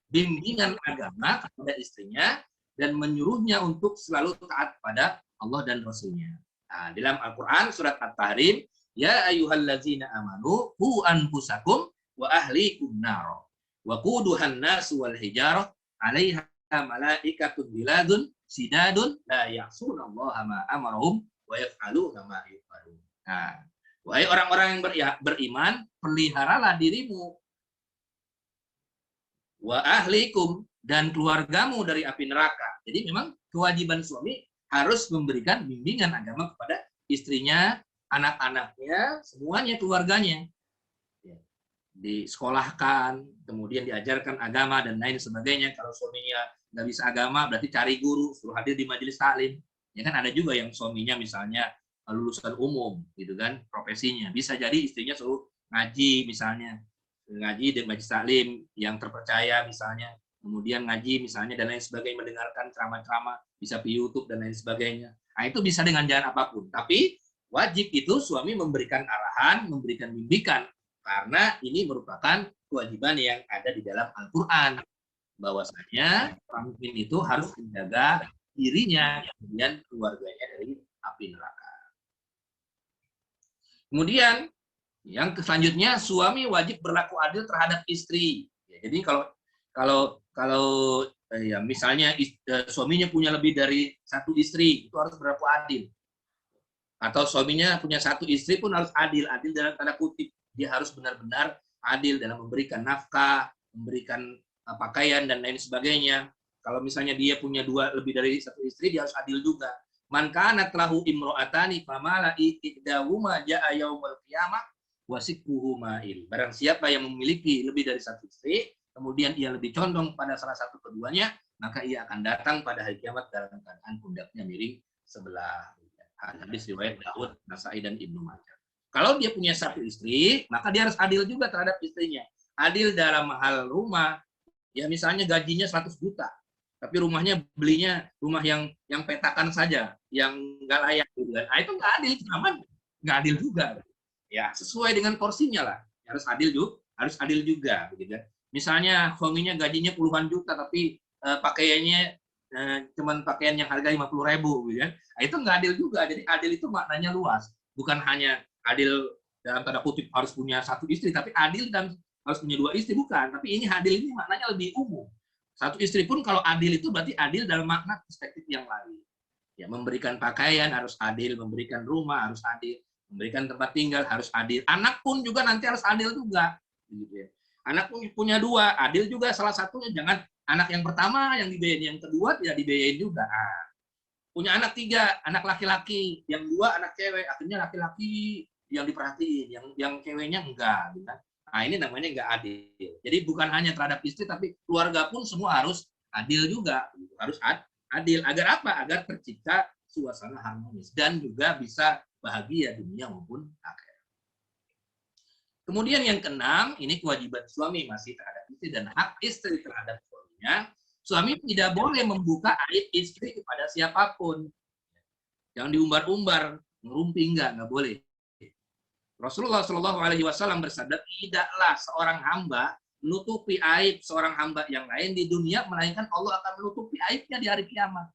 [SPEAKER 4] bimbingan agama kepada istrinya dan menyuruhnya untuk selalu taat pada Allah dan Rasul-Nya. Nah, dalam Al-Qur'an surat At-Tahrim, ya ayyuhallazina amanu qu anfusakum wa ahlikum nar. Wa quduhan nasu wal hijarah 'alaiha malaikatun biladun sidadun la ya'sunallaha ma amarahum wa yaf'aluna ma yu'marun. Nah, wahai orang-orang yang beriman, peliharalah dirimu wa ahlikum dan keluargamu dari api neraka. Jadi memang kewajiban suami harus memberikan bimbingan agama kepada istrinya, anak-anaknya, semuanya, keluarganya. Disekolahkan, kemudian diajarkan agama dan lain sebagainya. Kalau suaminya nggak bisa agama, berarti cari guru, suruh hadir di majelis taklim. Ya kan ada juga yang suaminya misalnya lulusan umum, gitu kan, profesinya. Bisa jadi istrinya suruh ngaji misalnya, ngaji di majelis taklim yang terpercaya misalnya, kemudian ngaji misalnya dan lain sebagainya, mendengarkan ceramah-ceramah, bisa di YouTube dan lain sebagainya. Nah, itu bisa dengan jalan apapun. Tapi wajib itu suami memberikan arahan, memberikan bimbingan. Karena ini merupakan kewajiban yang ada di dalam Al-Quran. Bahwasanya orang mukmin itu harus menjaga dirinya, kemudian keluarganya dari api neraka. Kemudian, yang selanjutnya, suami wajib berlaku adil terhadap istri. Ya, jadi kalau misalnya suaminya punya lebih dari satu istri, itu harus berlaku adil. Atau suaminya punya satu istri pun harus adil dalam tanda kutip. Dia harus benar-benar adil dalam memberikan nafkah, memberikan pakaian dan lain sebagainya. Kalau misalnya dia punya lebih dari satu istri, dia harus adil juga. Man kanat lahu imro'atani famala ihdahuma jaa yaumul qiyamah wasikuhu ma'il. Barang siapa yang memiliki lebih dari satu istri, kemudian ia lebih condong pada salah satu keduanya, maka ia akan datang pada hari kiamat dalam keadaan pundaknya miring sebelah. Hadis riwayat Daud, Nasai dan Ibnu Majah. Kalau dia punya satu istri, maka dia harus adil juga terhadap istrinya. Adil dalam hal rumah, ya misalnya gajinya 100 juta. tapi rumahnya belinya rumah yang petakan saja, yang nggak layak gitu kan. Nah, itu nggak adil, aman, nggak adil juga. Ya, sesuai dengan porsinya lah. Harus adil juga, gitu kan. Misalnya suaminya gajinya puluhan juta, tapi pakaiannya cuman pakaian yang harga 50.000, gitu kan. Nah, itu nggak adil juga. Jadi adil itu maknanya luas, bukan hanya adil dalam tanda kutip harus punya satu istri, tapi adil dan harus punya 2 istri, bukan. Tapi ini adil ini maknanya lebih umum. Satu istri pun kalau adil itu berarti adil dalam makna perspektif yang lain. Ya, memberikan pakaian harus adil, memberikan rumah harus adil, memberikan tempat tinggal harus adil. Anak pun juga nanti harus adil juga. Gitu ya. Anak pun punya 2, adil juga salah satunya. Jangan anak yang pertama yang dibiayain, yang kedua tidak dibiayain juga. Nah, punya anak 3, anak laki-laki, yang 2 anak cewek, akhirnya laki-laki yang diperhatiin, yang ceweknya enggak. Gitu. Nah, ini namanya nggak adil. Jadi bukan hanya terhadap istri, tapi keluarga pun semua harus adil juga. Harus adil. Agar apa? Agar tercipta suasana harmonis. Dan juga bisa bahagia dunia maupun akhirat. Kemudian yang keenam, ini kewajiban suami masih terhadap istri dan hak istri terhadap suaminya. Suami tidak boleh membuka aib istri kepada siapapun. Jangan diumbar-umbar, ngerumpi nggak boleh. Rasulullah Shallallahu Alaihi Wasallam bersabda, tidaklah seorang hamba menutupi aib seorang hamba yang lain di dunia, melainkan Allah akan menutupi aibnya di hari kiamat.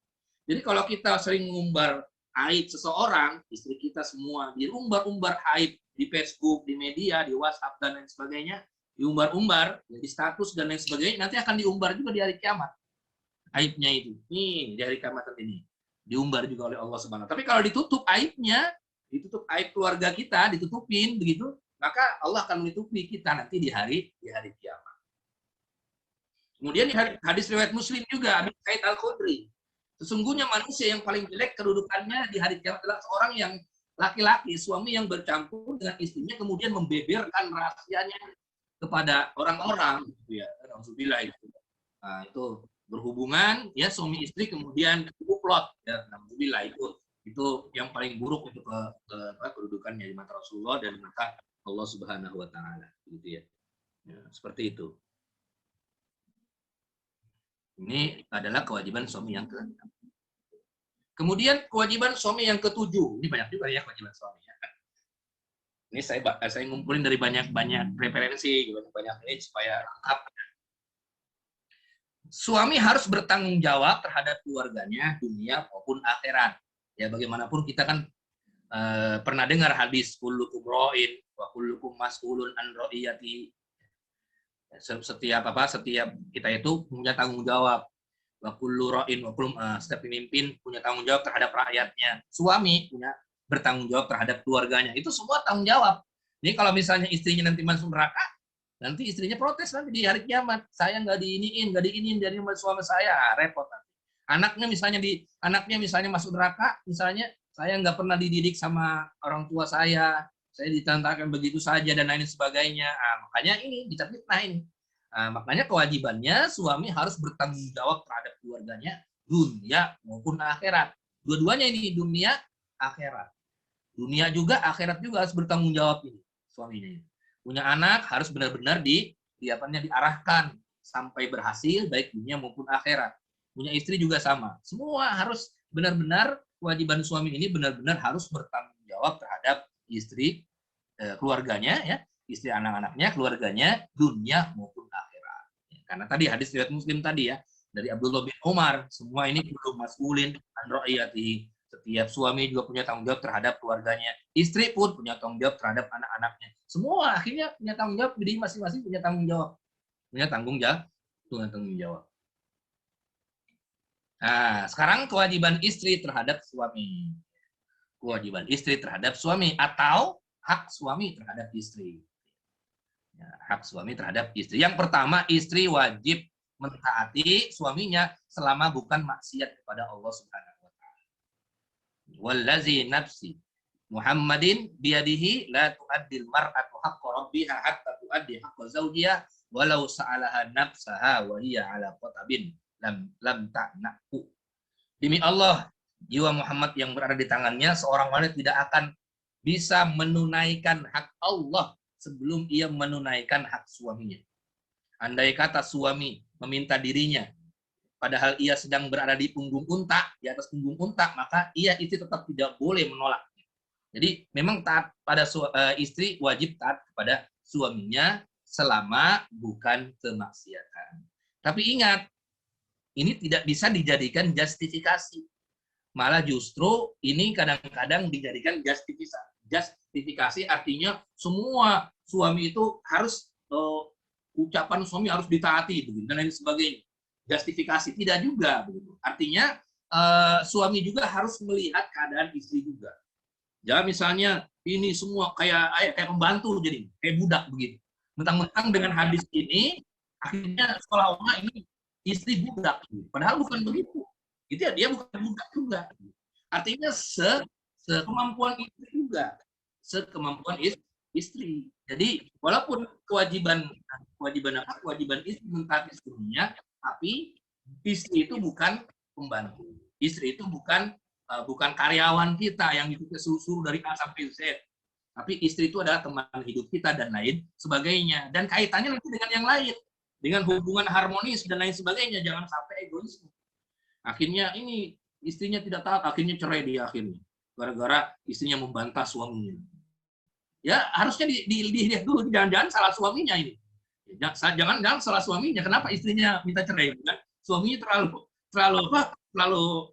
[SPEAKER 4] Jadi kalau kita sering mengumbar aib seseorang, istri kita semua, diumbar-umbar aib di Facebook, di media, di WhatsApp dan lain sebagainya, diumbar-umbar, di status dan lain sebagainya, nanti akan diumbar juga di hari kiamat. Aibnya itu, nih di hari kiamat ini, diumbar juga oleh Allah Subhanahu. Tapi kalau ditutup aibnya, ditutup aib keluarga kita, ditutupin begitu, maka Allah akan menutupi kita nanti di hari kiamat. Kemudian hadis riwayat Muslim juga, Abi Sa'id Al-Khudri, sesungguhnya manusia yang paling jelek kedudukannya di hari kiamat adalah seorang yang laki-laki, suami yang bercampur dengan istrinya kemudian membeberkan rahasianya kepada orang-orang, gitu ya. Alhamdulillah itu. Nah, itu berhubungan ya suami istri kemudian kuplot, ya. Alhamdulillah itu yang paling buruk untuk kedudukannya di mata Rasulullah dan di mata Allah Subhanahu wa taala, gitu ya. Ya, seperti itu. Ini adalah kewajiban suami yang ke-6. Kemudian kewajiban suami yang ke-7. Ini banyak juga ya kewajiban suami ya. Ini saya ngumpulin dari banyak referensi, banyak ini supaya lengkap. Suami harus bertanggung jawab terhadap keluarganya dunia maupun akhirat. Ya bagaimanapun kita kan pernah dengar hadis kullukum ra'in wa kullukum mas'ulun an ra'iyati. Setiap kita itu punya tanggung jawab. Wa kullu ra'in wa kullu setiap pemimpin punya tanggung jawab terhadap rakyatnya. Suami punya bertanggung jawab terhadap keluarganya. Itu semua tanggung jawab. Ini kalau misalnya istrinya nanti masuk neraka, nanti istrinya protes nanti di hari kiamat. Saya nggak diiniin dari suami saya, repot nanti. Anaknya misalnya masuk neraka, misalnya saya nggak pernah dididik sama orang tua saya ditantangkan begitu saja dan lain sebagainya. Makanya ini dicapitnah ini. Makanya kewajibannya suami harus bertanggung jawab terhadap keluarganya dunia maupun akhirat. Dua-duanya ini dunia akhirat. Dunia juga akhirat juga harus bertanggung jawab ini suaminya. Punya anak harus benar-benar diarahkan sampai berhasil baik dunia maupun akhirat. Punya istri juga sama. Semua harus benar-benar kewajiban suami ini benar-benar harus bertanggung jawab terhadap istri, keluarganya, ya, istri anak-anaknya, keluarganya, dunia maupun akhirat. Karena tadi hadis riwayat Muslim tadi ya dari Abdullah bin Umar, semua ini perlu mas'ulin an ra'iyati. Setiap suami juga punya tanggung jawab terhadap keluarganya. Istri pun punya tanggung jawab terhadap anak-anaknya. Semua akhirnya punya tanggung jawab, jadi masing-masing punya tanggung jawab. Punya tanggung jawab. Nah, sekarang kewajiban istri terhadap suami. Kewajiban istri terhadap suami atau hak suami terhadap istri. Ya, hak suami terhadap istri. Yang pertama, istri wajib mentaati suaminya selama bukan maksiat kepada Allah Subhanahu wa taala. Wallazi nafsi Muhammadin biyadihi la tu'addil mar'atu haqqa rabbiha hatta tu'addi haqqa zawjiha walau sa'alaha nafsaha wa hiya 'ala qatabin lam ta'nahu. Demi Allah, jiwa Muhammad yang berada di tangannya, seorang wanita tidak akan bisa menunaikan hak Allah sebelum ia menunaikan hak suaminya. Andai kata suami meminta dirinya padahal ia sedang berada di punggung unta, di atas punggung unta, maka istri tetap tidak boleh menolak. Jadi memang taat pada istri wajib taat kepada suaminya selama bukan kemaksiatan. Tapi ingat, ini tidak bisa dijadikan justifikasi. Malah justru ini kadang-kadang dijadikan justifikasi, artinya semua suami itu harus ucapan suami harus ditaati dan lain sebagainya. Justifikasi tidak juga begitu. Artinya suami juga harus melihat keadaan istri juga. Jangan misalnya ini semua kayak pembantu, jadi kayak budak begitu. Mentang-mentang dengan hadis ini akhirnya seolah-olah ini istri budak. Padahal bukan begitu. Itu ya, dia bukan budak juga. Artinya sekemampuan istri juga. Sekemampuan istri. Jadi walaupun kewajiban istri mentaati suaminya, tapi istri itu bukan pembantu. Istri itu bukan karyawan kita yang kita suruh dari A sampai Z. Tapi istri itu adalah teman hidup kita dan lain sebagainya. Dan kaitannya nanti dengan yang lain. Dengan hubungan harmonis dan lain sebagainya. Jangan sampai egois. Akhirnya ini istrinya tidak taat, akhirnya cerai dia akhirnya. Gara-gara istrinya membantah suaminya. Ya harusnya dilihat dulu, jangan-jangan salah suaminya ini. Jangan salah suaminya. Kenapa istrinya minta cerai? Kan? Suaminya terlalu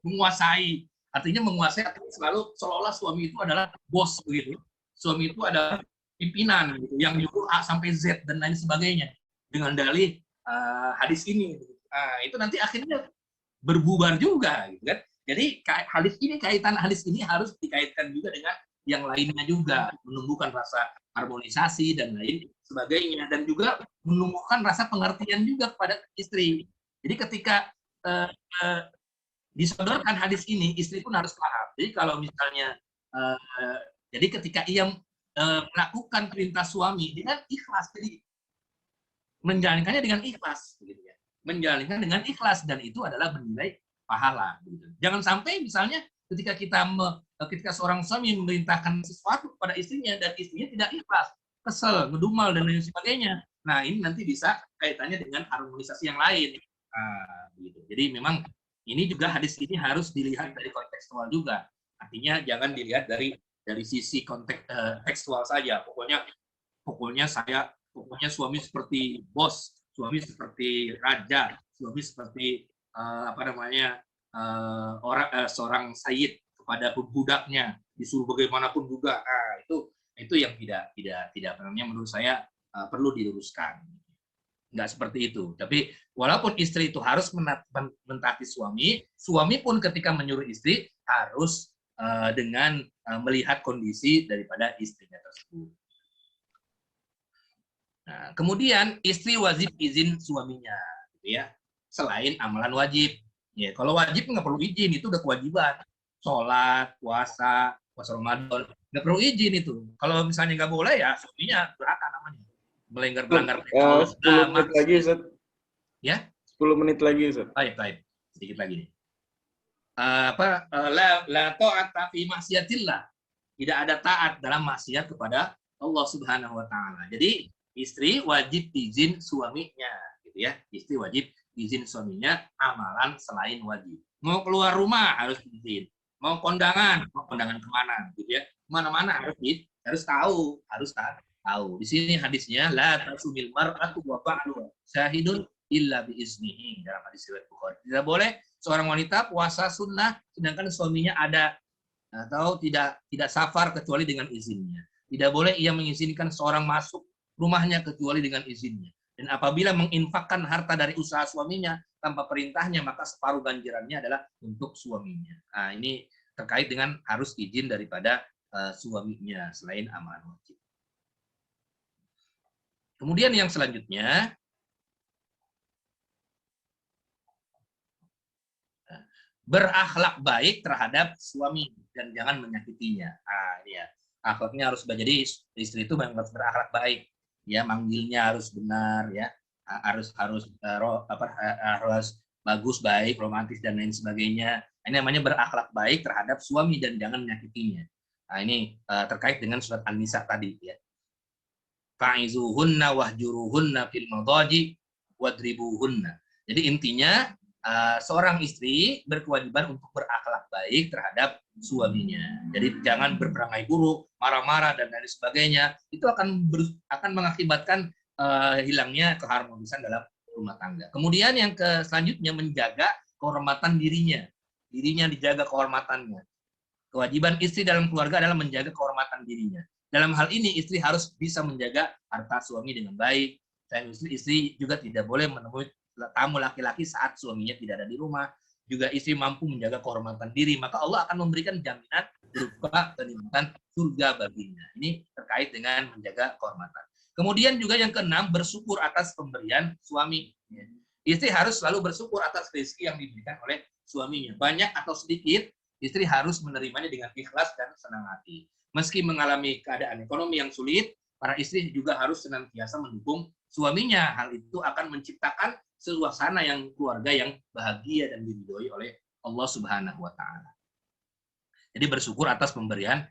[SPEAKER 4] menguasai. Artinya menguasai selalu seolah-olah suami itu adalah bos begitu. Suami itu adalah pimpinan gitu, yang nyuruh A sampai Z dan lain sebagainya. Dengan dalih hadis ini. Nah, itu nanti akhirnya berbubar juga gitu kan. Jadi kaitan hadis ini harus dikaitkan juga dengan yang lainnya juga, menumbuhkan rasa harmonisasi dan lain sebagainya, dan juga menumbuhkan rasa pengertian juga kepada istri. Jadi ketika disodorkan hadis ini, istri pun harus paham. Jadi kalau misalnya jadi ketika ia melakukan perintah suami dengan ikhlas, jadi menjalankannya dengan ikhlas begitu ya. Menjalankan dengan ikhlas, dan itu adalah bernilai pahala. Gitu. Jangan sampai misalnya ketika seorang suami memerintahkan sesuatu kepada istrinya dan istrinya tidak ikhlas, kesel, ngedumel dan lain sebagainya. Nah ini nanti bisa kaitannya dengan harmonisasi yang lain. Gitu. Jadi memang ini juga hadis ini harus dilihat dari kontekstual juga. Artinya jangan dilihat dari sisi konteks tekstual saja. Pokoknya suami seperti bos, suami seperti raja, suami seperti seorang sayyid kepada budaknya, disuruh bagaimanapun juga. Itu yang tidak menurut saya perlu diluruskan. Enggak seperti itu. Tapi walaupun istri itu harus mentaati suami pun ketika menyuruh istri harus dengan melihat kondisi daripada istrinya tersebut. Nah, kemudian istri wajib izin suaminya, gitu ya. Selain amalan wajib, ya kalau wajib nggak perlu izin, itu udah kewajiban. Sholat, puasa Ramadan, nggak perlu izin itu. Kalau misalnya nggak boleh ya suaminya durhaka namanya, melanggar
[SPEAKER 1] 10 menit lagi, Ustaz.
[SPEAKER 4] Ya?
[SPEAKER 1] 10 menit lagi, Ustaz.
[SPEAKER 4] Baik. Sedikit lagi nih. La ta'ata fi maksiatillah. Tidak ada taat dalam maksiat kepada Allah Subhanahu wa taala. Jadi istri wajib izin suaminya, gitu ya. Istri wajib izin suaminya amalan selain wajib. Mau keluar rumah harus izin. Mau kondangan kemana, gitu ya. Mana-mana harus tahu. Di sini hadisnya la tasumil mar'atu wa ba'lu syahidun illa bi iznihi, dalam hadis riwayat Bukhari. Tidak boleh seorang wanita puasa sunnah sedangkan suaminya ada atau tidak safar kecuali dengan izinnya. Tidak boleh ia mengizinkan seorang masuk rumahnya kecuali dengan izinnya. Dan apabila menginfakkan harta dari usaha suaminya tanpa perintahnya, maka separuh ganjarannya adalah untuk suaminya. Nah, ini terkait dengan harus izin daripada suaminya selain amalan wajib. Kemudian yang selanjutnya, berakhlak baik terhadap suami dan jangan menyakitinya. Ini ya. Akhlaknya harus baik. Jadi istri itu harus berakhlak baik. Ya, manggilnya harus benar, ya. Harus bagus, baik, romantis dan lain sebagainya. Ini namanya berakhlak baik terhadap suami dan jangan menyakitinya. Nah, ini terkait dengan surat An-Nisa tadi, ya. Fa'izuhunna wahjuruhunna fil madaji wadribuhunna. Jadi intinya seorang istri berkewajiban untuk berakhlak baik terhadap suaminya. Jadi jangan berperangai buruk, marah-marah dan lain sebagainya. Itu akan mengakibatkan hilangnya keharmonisan dalam rumah tangga. Kemudian yang selanjutnya menjaga kehormatan dirinya. Dirinya dijaga kehormatannya. Kewajiban istri dalam keluarga adalah menjaga kehormatan dirinya. Dalam hal ini istri harus bisa menjaga harta suami dengan baik. Dan istri juga tidak boleh menemui tamu laki-laki saat suaminya tidak ada di rumah. Juga istri mampu menjaga kehormatan diri, maka Allah akan memberikan jaminan berupa kenikmatan surga baginya. Ini terkait dengan menjaga kehormatan. Kemudian juga yang keenam, bersyukur atas pemberian suami. Istri harus selalu bersyukur atas rezeki yang diberikan oleh suaminya. Banyak atau sedikit, istri harus menerimanya dengan ikhlas dan senang hati. Meski mengalami keadaan ekonomi yang sulit, para istri juga harus senantiasa mendukung suaminya. Hal itu akan menciptakan suasana yang keluarga yang bahagia dan diridhoi oleh Allah Subhanahu wa taala. Jadi bersyukur atas pemberian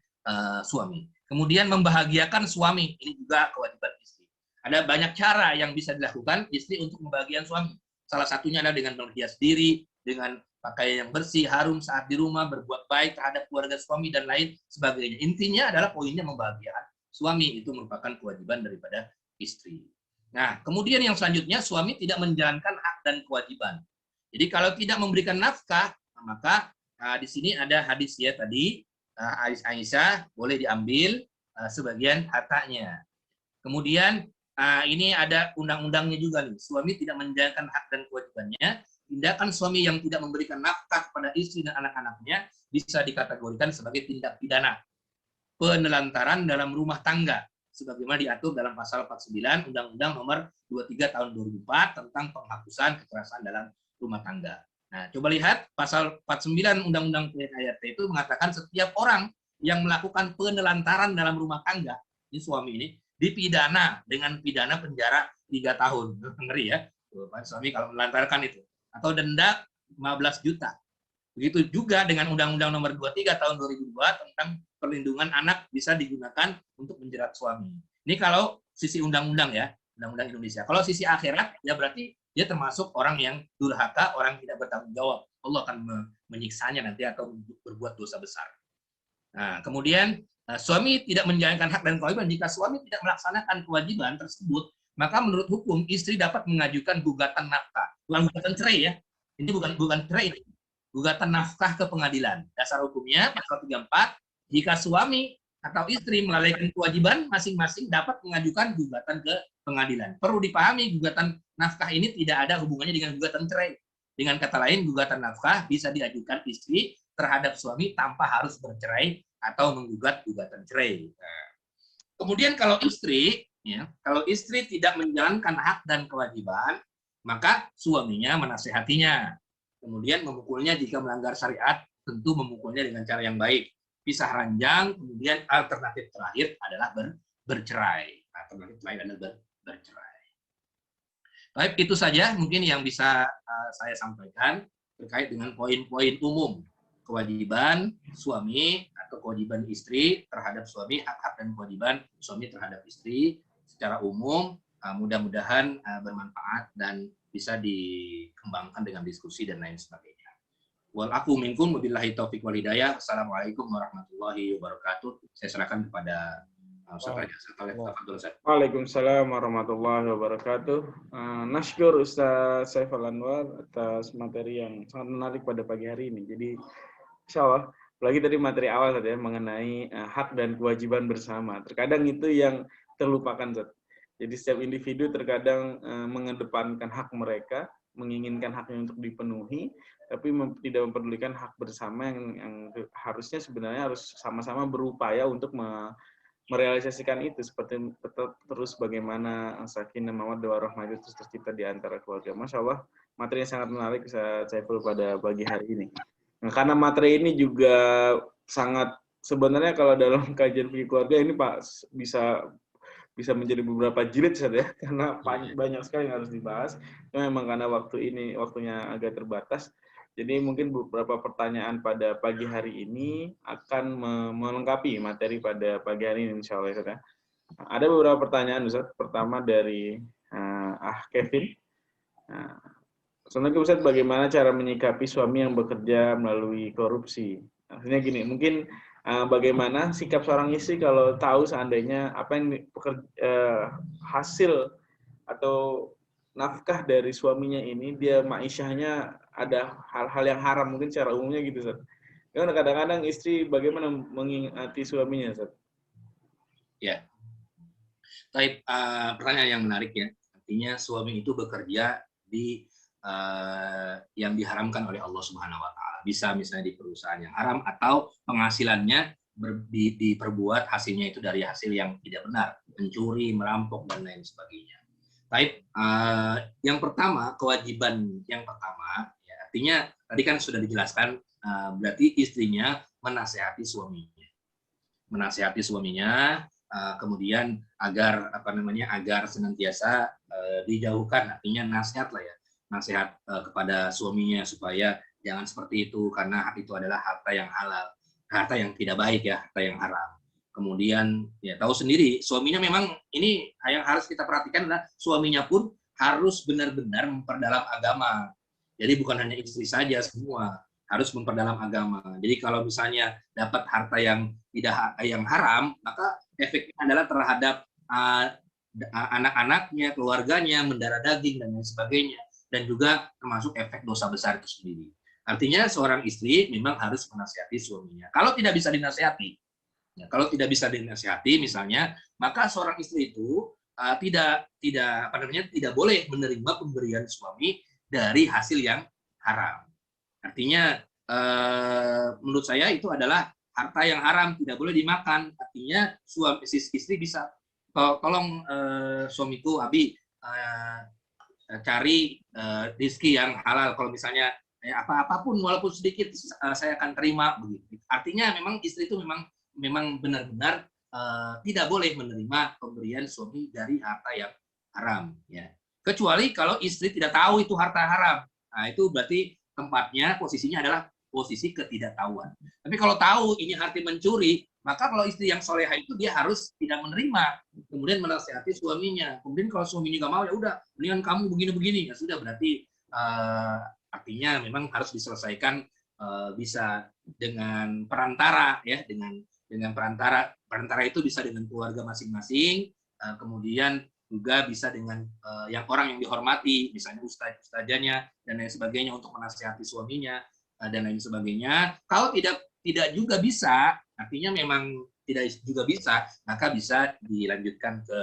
[SPEAKER 4] suami. Kemudian membahagiakan suami, ini juga kewajiban istri. Ada banyak cara yang bisa dilakukan istri untuk membahagiakan suami. Salah satunya adalah dengan menghias diri, dengan pakaian yang bersih, harum saat di rumah, berbuat baik terhadap keluarga suami dan lain sebagainya. Intinya adalah poinnya membahagiakan suami, itu merupakan kewajiban daripada istri. Nah, kemudian yang selanjutnya, suami tidak menjalankan hak dan kewajiban. Jadi kalau tidak memberikan nafkah, maka di sini ada hadis ya tadi, hadis Aisyah, boleh diambil sebagian hartanya. Kemudian ini ada undang-undangnya juga nih, suami tidak menjalankan hak dan kewajibannya. Tindakan suami yang tidak memberikan nafkah kepada istri dan anak-anaknya bisa dikategorikan sebagai tindak pidana penelantaran dalam rumah tangga, sebagaimana diatur dalam pasal 49 Undang-Undang Nomor 23 Tahun 2004 tentang penghapusan kekerasan dalam rumah tangga. Nah, coba lihat pasal 49 Undang-Undang PKRT itu mengatakan setiap orang yang melakukan penelantaran dalam rumah tangga, ini suami ini, dipidana dengan pidana penjara 3 tahun. Ngeri ya, suami kalau menelantarkan itu. Atau denda 15 juta. Begitu juga dengan Undang-Undang Nomor 23 Tahun 2002 tentang perlindungan anak bisa digunakan untuk menjerat suami. Ini kalau sisi undang-undang ya, undang-undang Indonesia. Kalau sisi akhirat, ya berarti dia termasuk orang yang durhaka, orang tidak bertanggung jawab. Allah akan menyiksanya nanti atau berbuat dosa besar. Nah, kemudian suami tidak menjalankan hak dan kewajiban. Jika suami tidak melaksanakan kewajiban tersebut, maka menurut hukum istri dapat mengajukan gugatan nafkah. Bukan gugatan cerai ya. Ini bukan cerai. Gugatan nafkah ke pengadilan. Dasar hukumnya pasal 34, jika suami atau istri melalaikan kewajiban masing-masing dapat mengajukan gugatan ke pengadilan. Perlu dipahami, gugatan nafkah ini tidak ada hubungannya dengan gugatan cerai. Dengan kata lain, gugatan nafkah bisa diajukan istri terhadap suami tanpa harus bercerai atau menggugat gugatan cerai. Nah, kemudian kalau istri tidak menjalankan hak dan kewajiban, maka suaminya menasehatinya. Kemudian memukulnya jika melanggar syariat, tentu memukulnya dengan cara yang baik. Pisah ranjang, kemudian alternatif terakhir adalah bercerai. Alternatif lain adalah bercerai. Baik, itu saja mungkin yang bisa saya sampaikan terkait dengan poin-poin umum kewajiban suami atau kewajiban istri terhadap suami, hak-hak dan kewajiban suami terhadap istri secara umum. Mudah-mudahan bermanfaat dan bisa dikembangkan dengan diskusi dan lain sebagainya. Wal aku minkum wabillahi taufiq wal hidayah. Assalamualaikum warahmatullahi wabarakatuh. Saya serahkan kepada
[SPEAKER 1] Waalaikumsalam warahmatullahi wabarakatuh. Nashkur Ustaz Saiful Anwar atas materi yang sangat menarik pada pagi hari ini. Jadi insya Allah, apalagi tadi materi awal tadi ya, mengenai hak dan kewajiban bersama. Terkadang itu yang terlupakan, Ustaz. Jadi setiap individu terkadang mengedepankan hak mereka, menginginkan haknya untuk dipenuhi, tapi tidak mempedulikan hak bersama yang harusnya sebenarnya harus sama-sama berupaya untuk merealisasikan itu, seperti terus bagaimana sakinah mawaddah warahmah terus tercipta di antara keluarga. Masya Allah, materinya sangat menarik saya pada pagi hari ini. Nah, karena materi ini juga sangat sebenarnya kalau dalam kajian fikih keluarga ini Pak bisa menjadi beberapa jilid saja ya, karena banyak sekali yang harus dibahas. Memang karena waktunya agak terbatas. Jadi mungkin beberapa pertanyaan pada pagi hari ini akan melengkapi materi pada pagi hari ini insya Allah. Ya. Ada beberapa pertanyaan Ustaz. Pertama dari Kevin. Sebenarnya Ustadz, bagaimana cara menyikapi suami yang bekerja melalui korupsi? Maksudnya gini, mungkin bagaimana sikap seorang istri kalau tahu seandainya apa yang hasil atau nafkah dari suaminya ini, dia maisyahnya ada hal-hal yang haram, mungkin secara umumnya gitu, Ustadz. Karena kadang-kadang istri bagaimana mengingati suaminya, Ustadz?
[SPEAKER 4] Ya, pertanyaan yang menarik ya. Artinya suami itu bekerja di yang diharamkan oleh Allah Subhanahu Wa Taala. Bisa misalnya di perusahaan yang haram atau penghasilannya diperbuat hasilnya itu dari hasil yang tidak benar, mencuri, merampok dan lain sebagainya. Baik, yang pertama, kewajiban yang pertama, ya, artinya tadi kan sudah dijelaskan, berarti istrinya menasehati suaminya, kemudian agar agar senantiasa dijauhkan, artinya nasihat lah ya, nasihat kepada suaminya supaya jangan seperti itu karena itu adalah harta yang halal, harta yang tidak baik ya, harta yang haram. Kemudian ya tahu sendiri suaminya memang ini yang harus kita perhatikan adalah suaminya pun harus benar-benar memperdalam agama. Jadi bukan hanya istri saja, semua harus memperdalam agama. Jadi kalau misalnya dapat harta yang haram, maka efeknya adalah terhadap anak-anaknya, keluarganya, mendarah daging dan lain sebagainya, dan juga termasuk efek dosa besar itu sendiri. Artinya seorang istri memang harus menasihati suaminya. Kalau tidak bisa dinasihati, misalnya, maka seorang istri itu tidak boleh menerima pemberian suami dari hasil yang haram. Artinya menurut saya itu adalah harta yang haram, tidak boleh dimakan. Artinya istri bisa, tolong suamiku Abi cari rezeki yang halal. Kalau misalnya apapun walaupun sedikit saya akan terima begitu. Artinya memang istri itu memang benar-benar tidak boleh menerima pemberian suami dari harta yang haram ya. Kecuali kalau istri tidak tahu itu harta haram. Nah, itu berarti tempatnya, posisinya adalah posisi ketidaktahuan. Tapi kalau tahu ini arti mencuri, maka kalau istri yang solehah itu dia harus tidak menerima, kemudian menasihati suaminya. Kemudian kalau suaminya nggak mau, ya udah, mendingan kamu begini-begini, ya sudah, berarti artinya memang harus diselesaikan bisa dengan perantara ya, dengan perantara itu bisa dengan keluarga masing-masing, kemudian juga bisa dengan orang yang dihormati, misalnya ustazahnya dan lain sebagainya untuk menasihati suaminya dan lain sebagainya. Kalau tidak juga bisa, artinya memang tidak juga bisa, maka bisa dilanjutkan ke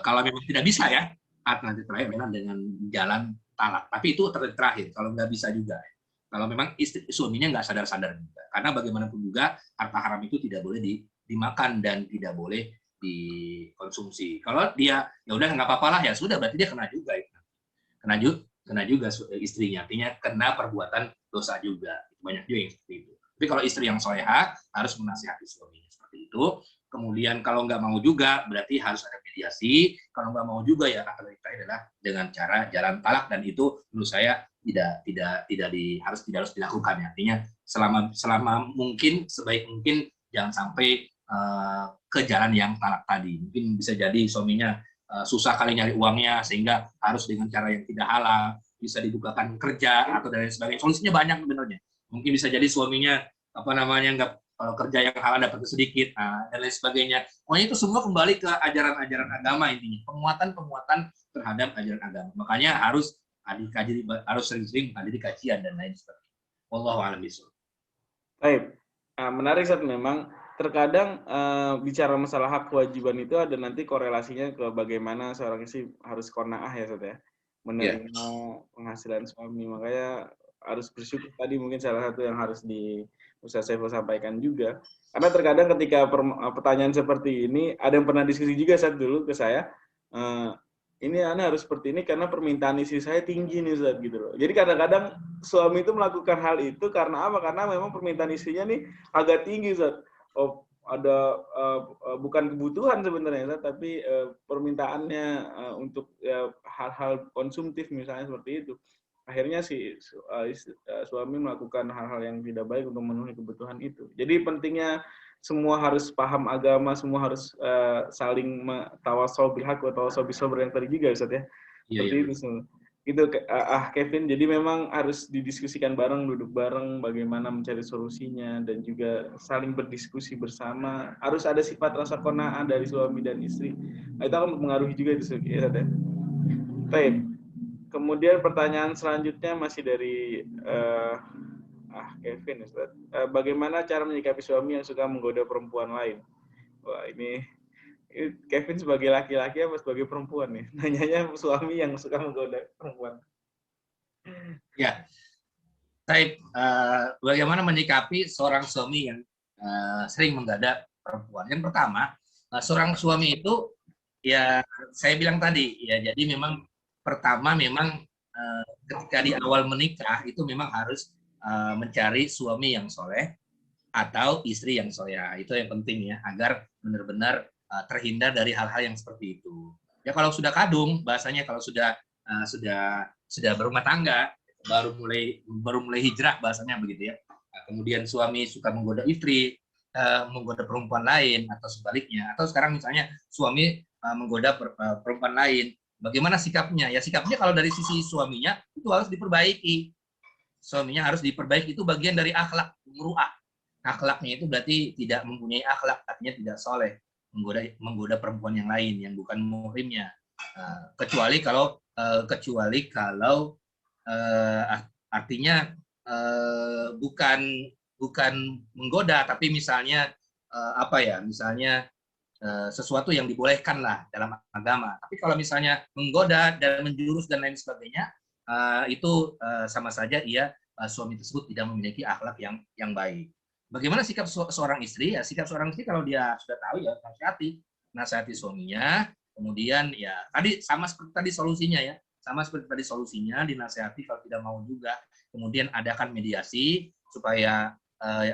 [SPEAKER 4] kalau memang tidak bisa ya, alternatif terakhir memang dengan jalan talak. Tapi itu terakhir, kalau nggak bisa juga. Kalau memang suaminya nggak sadar-sadar juga. Karena bagaimanapun juga harta haram itu tidak boleh dimakan dan tidak boleh dikonsumsi. Kalau dia ya udah nggak apa-apa lah, ya sudah, berarti dia kena juga ya. Kena juga istrinya, artinya kena perbuatan dosa juga. Banyak juga yang seperti itu. Tapi kalau istri yang soleha harus menasihati suaminya seperti itu. Kemudian kalau nggak mau juga berarti harus ada mediasi. Kalau nggak mau juga ya alternatifnya adalah dengan cara jalan talak, dan itu menurut saya harus dilakukan ya. Artinya selama mungkin, sebaik mungkin jangan sampai ke jalan yang talak tadi. Mungkin bisa jadi suaminya susah kali nyari uangnya sehingga harus dengan cara yang tidak halal, bisa dibukakan kerja atau dan lain sebagainya. Solusinya banyak sebenarnya. Mungkin bisa jadi suaminya nggak kerja yang halal dapat sedikit dan lain sebagainya. Pokoknya itu semua kembali ke ajaran-ajaran agama intinya, penguatan terhadap ajaran agama. Makanya harus sering-sering hadiri kajian dan lain sebagainya. Wallahu a'lam bishawab.
[SPEAKER 1] Baik, menarik Ustaz. Memang terkadang bicara masalah hak kewajiban itu ada nanti korelasinya ke bagaimana seorang istri harus qanaah ya Ustaz ya, menerima penghasilan suami. Makanya harus bersyukur tadi mungkin salah satu yang harus di Ustaz Saiful sampaikan juga. Karena terkadang ketika pertanyaan seperti ini, ada yang pernah diskusi juga saat dulu ke saya, ini Anda harus seperti ini karena permintaan istri saya tinggi nih Ustaz gitu loh. Jadi kadang-kadang suami itu melakukan hal itu karena apa? Karena memang permintaan istrinya nih agak tinggi Ustaz. Ada bukan kebutuhan sebenarnya Ustaz, tapi permintaannya untuk hal-hal konsumtif misalnya seperti itu. Akhirnya suami melakukan hal-hal yang tidak baik untuk memenuhi kebutuhan itu. Jadi pentingnya semua harus paham agama, semua harus saling tawasau bil haq wa tawasau bis sabr yang tadi juga Ustaz ya. Seperti itu. Gitu Kevin, jadi memang harus didiskusikan bareng, duduk bareng bagaimana mencari solusinya dan juga saling berdiskusi bersama. Harus ada sifat rasa qanaah dari suami dan istri. Nah, itu akan mempengaruhi juga di ya. Baik. Kemudian pertanyaan selanjutnya masih dari Kevin, Ustaz. Bagaimana cara menyikapi suami yang suka menggoda perempuan lain? Wah, ini Kevin sebagai laki-laki apa sebagai perempuan nih? Nanyanya suami yang suka menggoda perempuan.
[SPEAKER 4] Ya, baik. Bagaimana menyikapi seorang suami yang sering menggoda perempuan? Yang pertama, seorang suami itu ya saya bilang tadi ya, jadi memang pertama memang ketika di awal menikah itu memang harus mencari suami yang soleh atau istri yang soleha. Itu yang penting ya, agar benar-benar terhindar dari hal-hal yang seperti itu. Ya kalau sudah kadung, bahasanya kalau sudah berumah tangga, baru mulai hijrah bahasanya begitu ya. Nah, kemudian suami suka menggoda istri, menggoda perempuan lain atau sebaliknya, atau sekarang misalnya suami menggoda perempuan lain, bagaimana sikapnya? Ya sikapnya kalau dari sisi suaminya itu harus diperbaiki. Suaminya harus diperbaiki, itu bagian dari akhlak, muru'ah. Akhlaknya itu berarti tidak mempunyai akhlak, artinya tidak soleh, menggoda perempuan yang lain yang bukan muhrimnya. Kecuali kalau artinya bukan menggoda, tapi misalnya misalnya sesuatu yang dibolehkan lah dalam agama. Tapi kalau misalnya menggoda dan menjurus dan lain sebagainya, itu sama saja suami tersebut tidak memiliki akhlak yang baik. Bagaimana sikap seorang istri? Ya, sikap seorang istri kalau dia sudah tahu ya nasihati suaminya. Kemudian ya tadi sama seperti tadi solusinya, dinasihati kalau tidak mau juga. Kemudian adakan mediasi supaya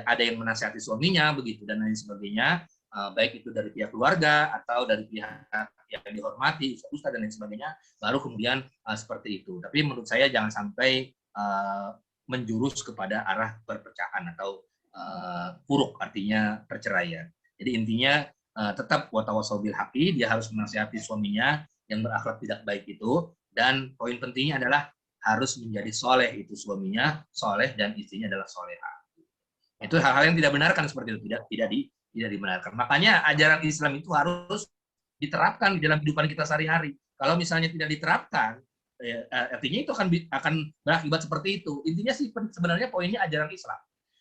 [SPEAKER 4] ada yang menasihati suaminya begitu dan lain sebagainya. Baik itu dari pihak keluarga atau dari pihak yang dihormati, ustaz dan lain sebagainya, baru kemudian seperti itu. Tapi menurut saya jangan sampai menjurus kepada arah perpecahan atau puruk, artinya perceraian. Jadi intinya tetap watawasau bil haqqi, dia harus menasihati suaminya yang berakhlak tidak baik itu, dan poin pentingnya adalah harus menjadi soleh itu suaminya, soleh dan istrinya adalah soleha. Itu hal-hal yang tidak benarkan seperti itu, tidak dibenarkan. Makanya ajaran Islam itu harus diterapkan di dalam kehidupan kita sehari-hari. Kalau misalnya tidak diterapkan, artinya itu akan berakibat seperti itu. Intinya sih sebenarnya poinnya ajaran Islam.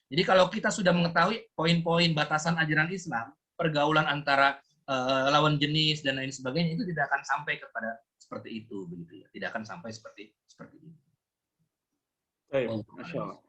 [SPEAKER 4] Jadi kalau kita sudah mengetahui poin-poin batasan ajaran Islam, pergaulan antara lawan jenis dan lain sebagainya, itu tidak akan sampai kepada seperti itu, begitu ya. Tidak akan sampai seperti itu.
[SPEAKER 1] Baik, Masya Allah.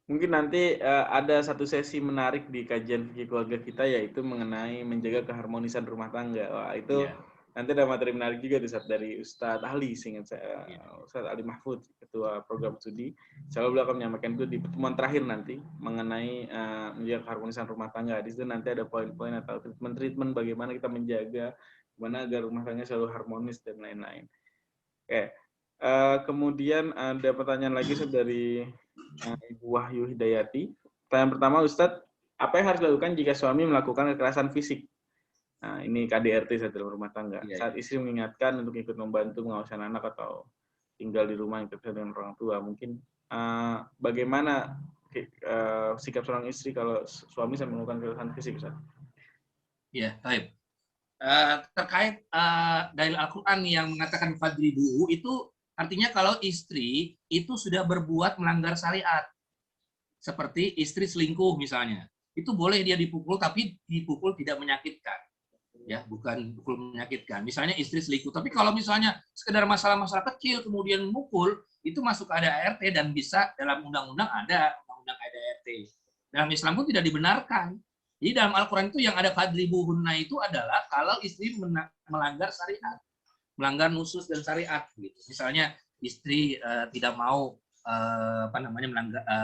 [SPEAKER 1] Mungkin nanti ada satu sesi menarik di kajian fikih keluarga kita, yaitu mengenai menjaga keharmonisan rumah tangga. Wah, itu nanti ada materi menarik juga dari Ustadz Ali, seingat saya, Ustadz Ali Mahfud, Ketua Program Studi. Insya Allah beliau akan menyampaikan itu di pertemuan terakhir nanti, mengenai menjaga keharmonisan rumah tangga. Di situ nanti ada poin-poin atau treatment bagaimana kita menjaga, bagaimana agar rumah tangga selalu harmonis, dan lain-lain. Oke. Kemudian ada pertanyaan lagi dari Ibu Wahyu Hidayati. Pertanyaan pertama, Ustadz, apa yang harus dilakukan jika suami melakukan kekerasan fisik? Nah, ini KDRT dalam rumah tangga. Saat istri mengingatkan untuk ikut membantu mengawasi anak atau tinggal di rumah yang terpisah dengan orang tua, mungkin bagaimana sikap seorang istri kalau suami sedang melakukan kekerasan fisik, Ustadz?
[SPEAKER 4] Ya, baik. Terkait dalil Al-Quran yang mengatakan fadribuhu, itu artinya kalau istri itu sudah berbuat melanggar syariat, seperti istri selingkuh misalnya, itu boleh dia dipukul, tapi dipukul tidak menyakitkan, ya, bukan pukul menyakitkan. Misalnya istri selingkuh, tapi kalau misalnya sekedar masalah-masalah kecil kemudian mukul, itu masuk ke ADART dan bisa dalam undang-undang ADART. Dalam Islam pun tidak dibenarkan. Jadi dalam Al-Quran itu yang ada fadribuhunna itu adalah kalau istri melanggar syariat, melanggar nusus dan syariat. Gitu. Misalnya istri tidak mau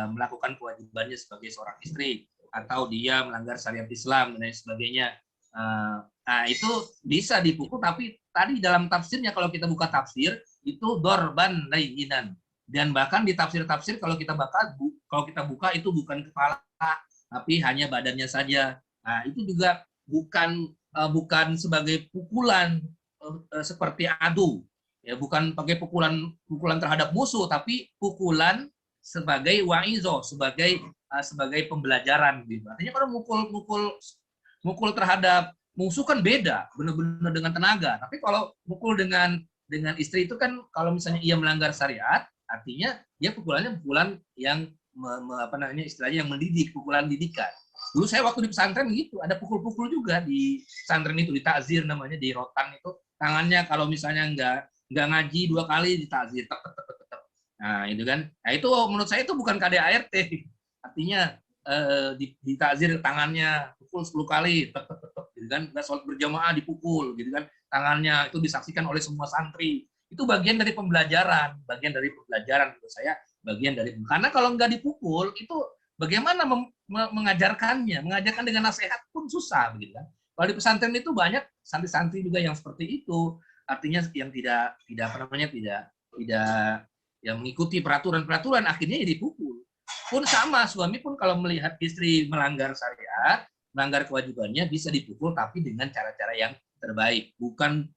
[SPEAKER 4] melakukan kewajibannya sebagai seorang istri, atau dia melanggar syariat Islam dan lain sebagainya. Nah itu bisa dipukul, tapi tadi dalam tafsirnya kalau kita buka tafsir itu dorban layyinan, dan bahkan di tafsir-tafsir kalau kita buka itu bukan kepala, tapi hanya badannya saja. Nah, itu juga bukan sebagai pukulan seperti adu. Ya, bukan pakai pukulan terhadap musuh, tapi pukulan sebagai wa'izo, sebagai pembelajaran gitu. Artinya kalau mukul terhadap musuh kan beda, benar-benar dengan tenaga. Tapi kalau mukul dengan istri itu kan kalau misalnya ia melanggar syariat, artinya dia pukulannya pukulan yang istilahnya yang mendidik, pukulan didikan. Dulu saya waktu di pesantren gitu, ada pukul-pukul juga di pesantren itu, di takzir namanya, di rotan itu. Tangannya kalau misalnya nggak ngaji 2 kali ditakzir, tek. Nah itu kan, nah itu menurut saya itu bukan KDART, artinya ditakzir tangannya, pukul 10 kali, tek, gitu kan, nggak sholat berjamaah dipukul, gitu kan, tangannya itu disaksikan oleh semua santri. Itu bagian dari pembelajaran menurut saya, bagian dari, karena kalau nggak dipukul itu bagaimana mengajarkan dengan nasihat pun susah, begitu kan. Kalau di pesantren itu banyak santri-santri juga yang seperti itu, artinya yang tidak yang mengikuti peraturan akhirnya ya dipukul. Pun sama, suami pun kalau melihat istri melanggar syariat, melanggar kewajibannya, bisa dipukul tapi dengan cara-cara yang terbaik, bukan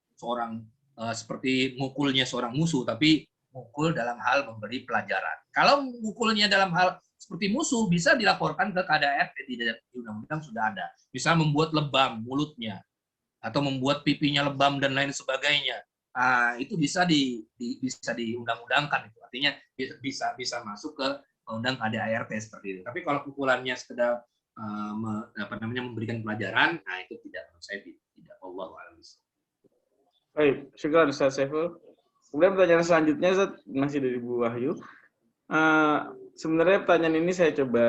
[SPEAKER 4] seperti mukulnya seorang musuh, tapi mukul dalam hal memberi pelajaran. Kalau mukulnya dalam hal seperti musuh, bisa dilaporkan ke KDART, di undang-undang sudah ada. Bisa membuat lebam mulutnya, atau membuat pipinya lebam dan lain sebagainya. Itu bisa diundang-undangkan itu. Artinya bisa masuk ke undang KDART seperti itu. Tapi kalau pukulannya sekedar memberikan pelajaran, nah itu tidak, menurut saya tidak. Wallahu a'lam.
[SPEAKER 1] Baik, syukur Ustaz Saiful. Kemudian pertanyaan selanjutnya Ustaz, masih dari Bu Wahyu. Sebenarnya pertanyaan ini saya coba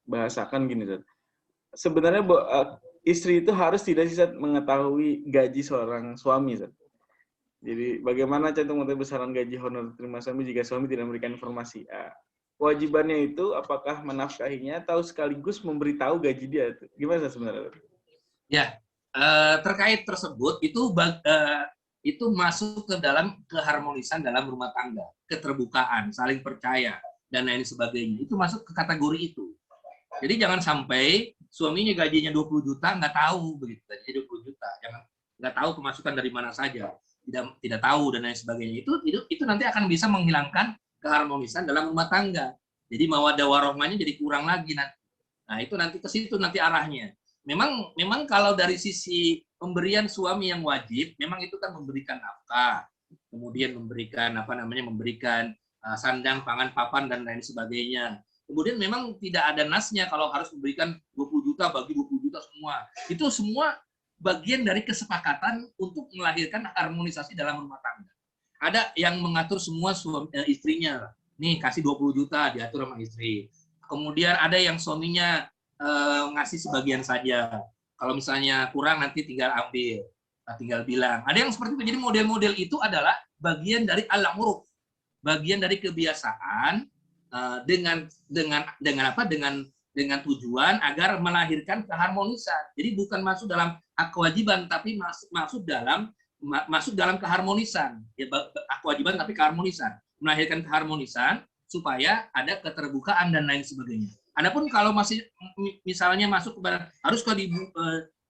[SPEAKER 1] bahasakan gini Ustaz. Sebenarnya istri itu harus tidak sih Ustaz mengetahui gaji seorang suami Ustaz. Jadi bagaimana cantum mengetahui besaran gaji honor terima suami jika suami tidak memberikan informasi? Kewajibannya itu apakah menafkahinya atau sekaligus memberitahu gaji dia? Gimana sebenarnya?
[SPEAKER 4] Ya, terkait tersebut itu masuk ke dalam keharmonisan dalam rumah tangga, keterbukaan, saling percaya, dan lain sebagainya. Itu masuk ke kategori itu. Jadi jangan sampai suaminya gajinya 20 juta, nggak tahu begitu, gajinya 20 juta, nggak tahu pemasukan dari mana saja, tidak tahu dan lain sebagainya. Itu nanti akan bisa menghilangkan keharmonisan dalam rumah tangga. Jadi mawaddah warohmahnya jadi kurang lagi nanti. Nah itu nanti ke situ nanti arahnya. Memang kalau dari sisi pemberian suami yang wajib, memang itu kan memberikan nafkah, kemudian memberikan sandang, pangan, papan dan lain sebagainya. Kemudian memang tidak ada nasnya kalau harus memberikan 20 juta bagi 20 juta semua. Itu semua bagian dari kesepakatan untuk melahirkan harmonisasi dalam rumah tangga. Ada yang mengatur semua istrinya, nih kasih 20 juta diatur sama istri. Kemudian ada yang suaminya ngasih sebagian saja. Kalau misalnya kurang nanti tinggal ambil, tinggal bilang. Ada yang seperti itu. Jadi model-model itu adalah bagian dari al-uruf, bagian dari kebiasaan dengan tujuan agar melahirkan keharmonisan. Jadi bukan masuk dalam hak kewajiban, tapi masuk dalam keharmonisan. Ya, kewajiban tapi keharmonisan, melahirkan keharmonisan supaya ada keterbukaan dan lain sebagainya. Adapun kalau masih misalnya masuk kepada harus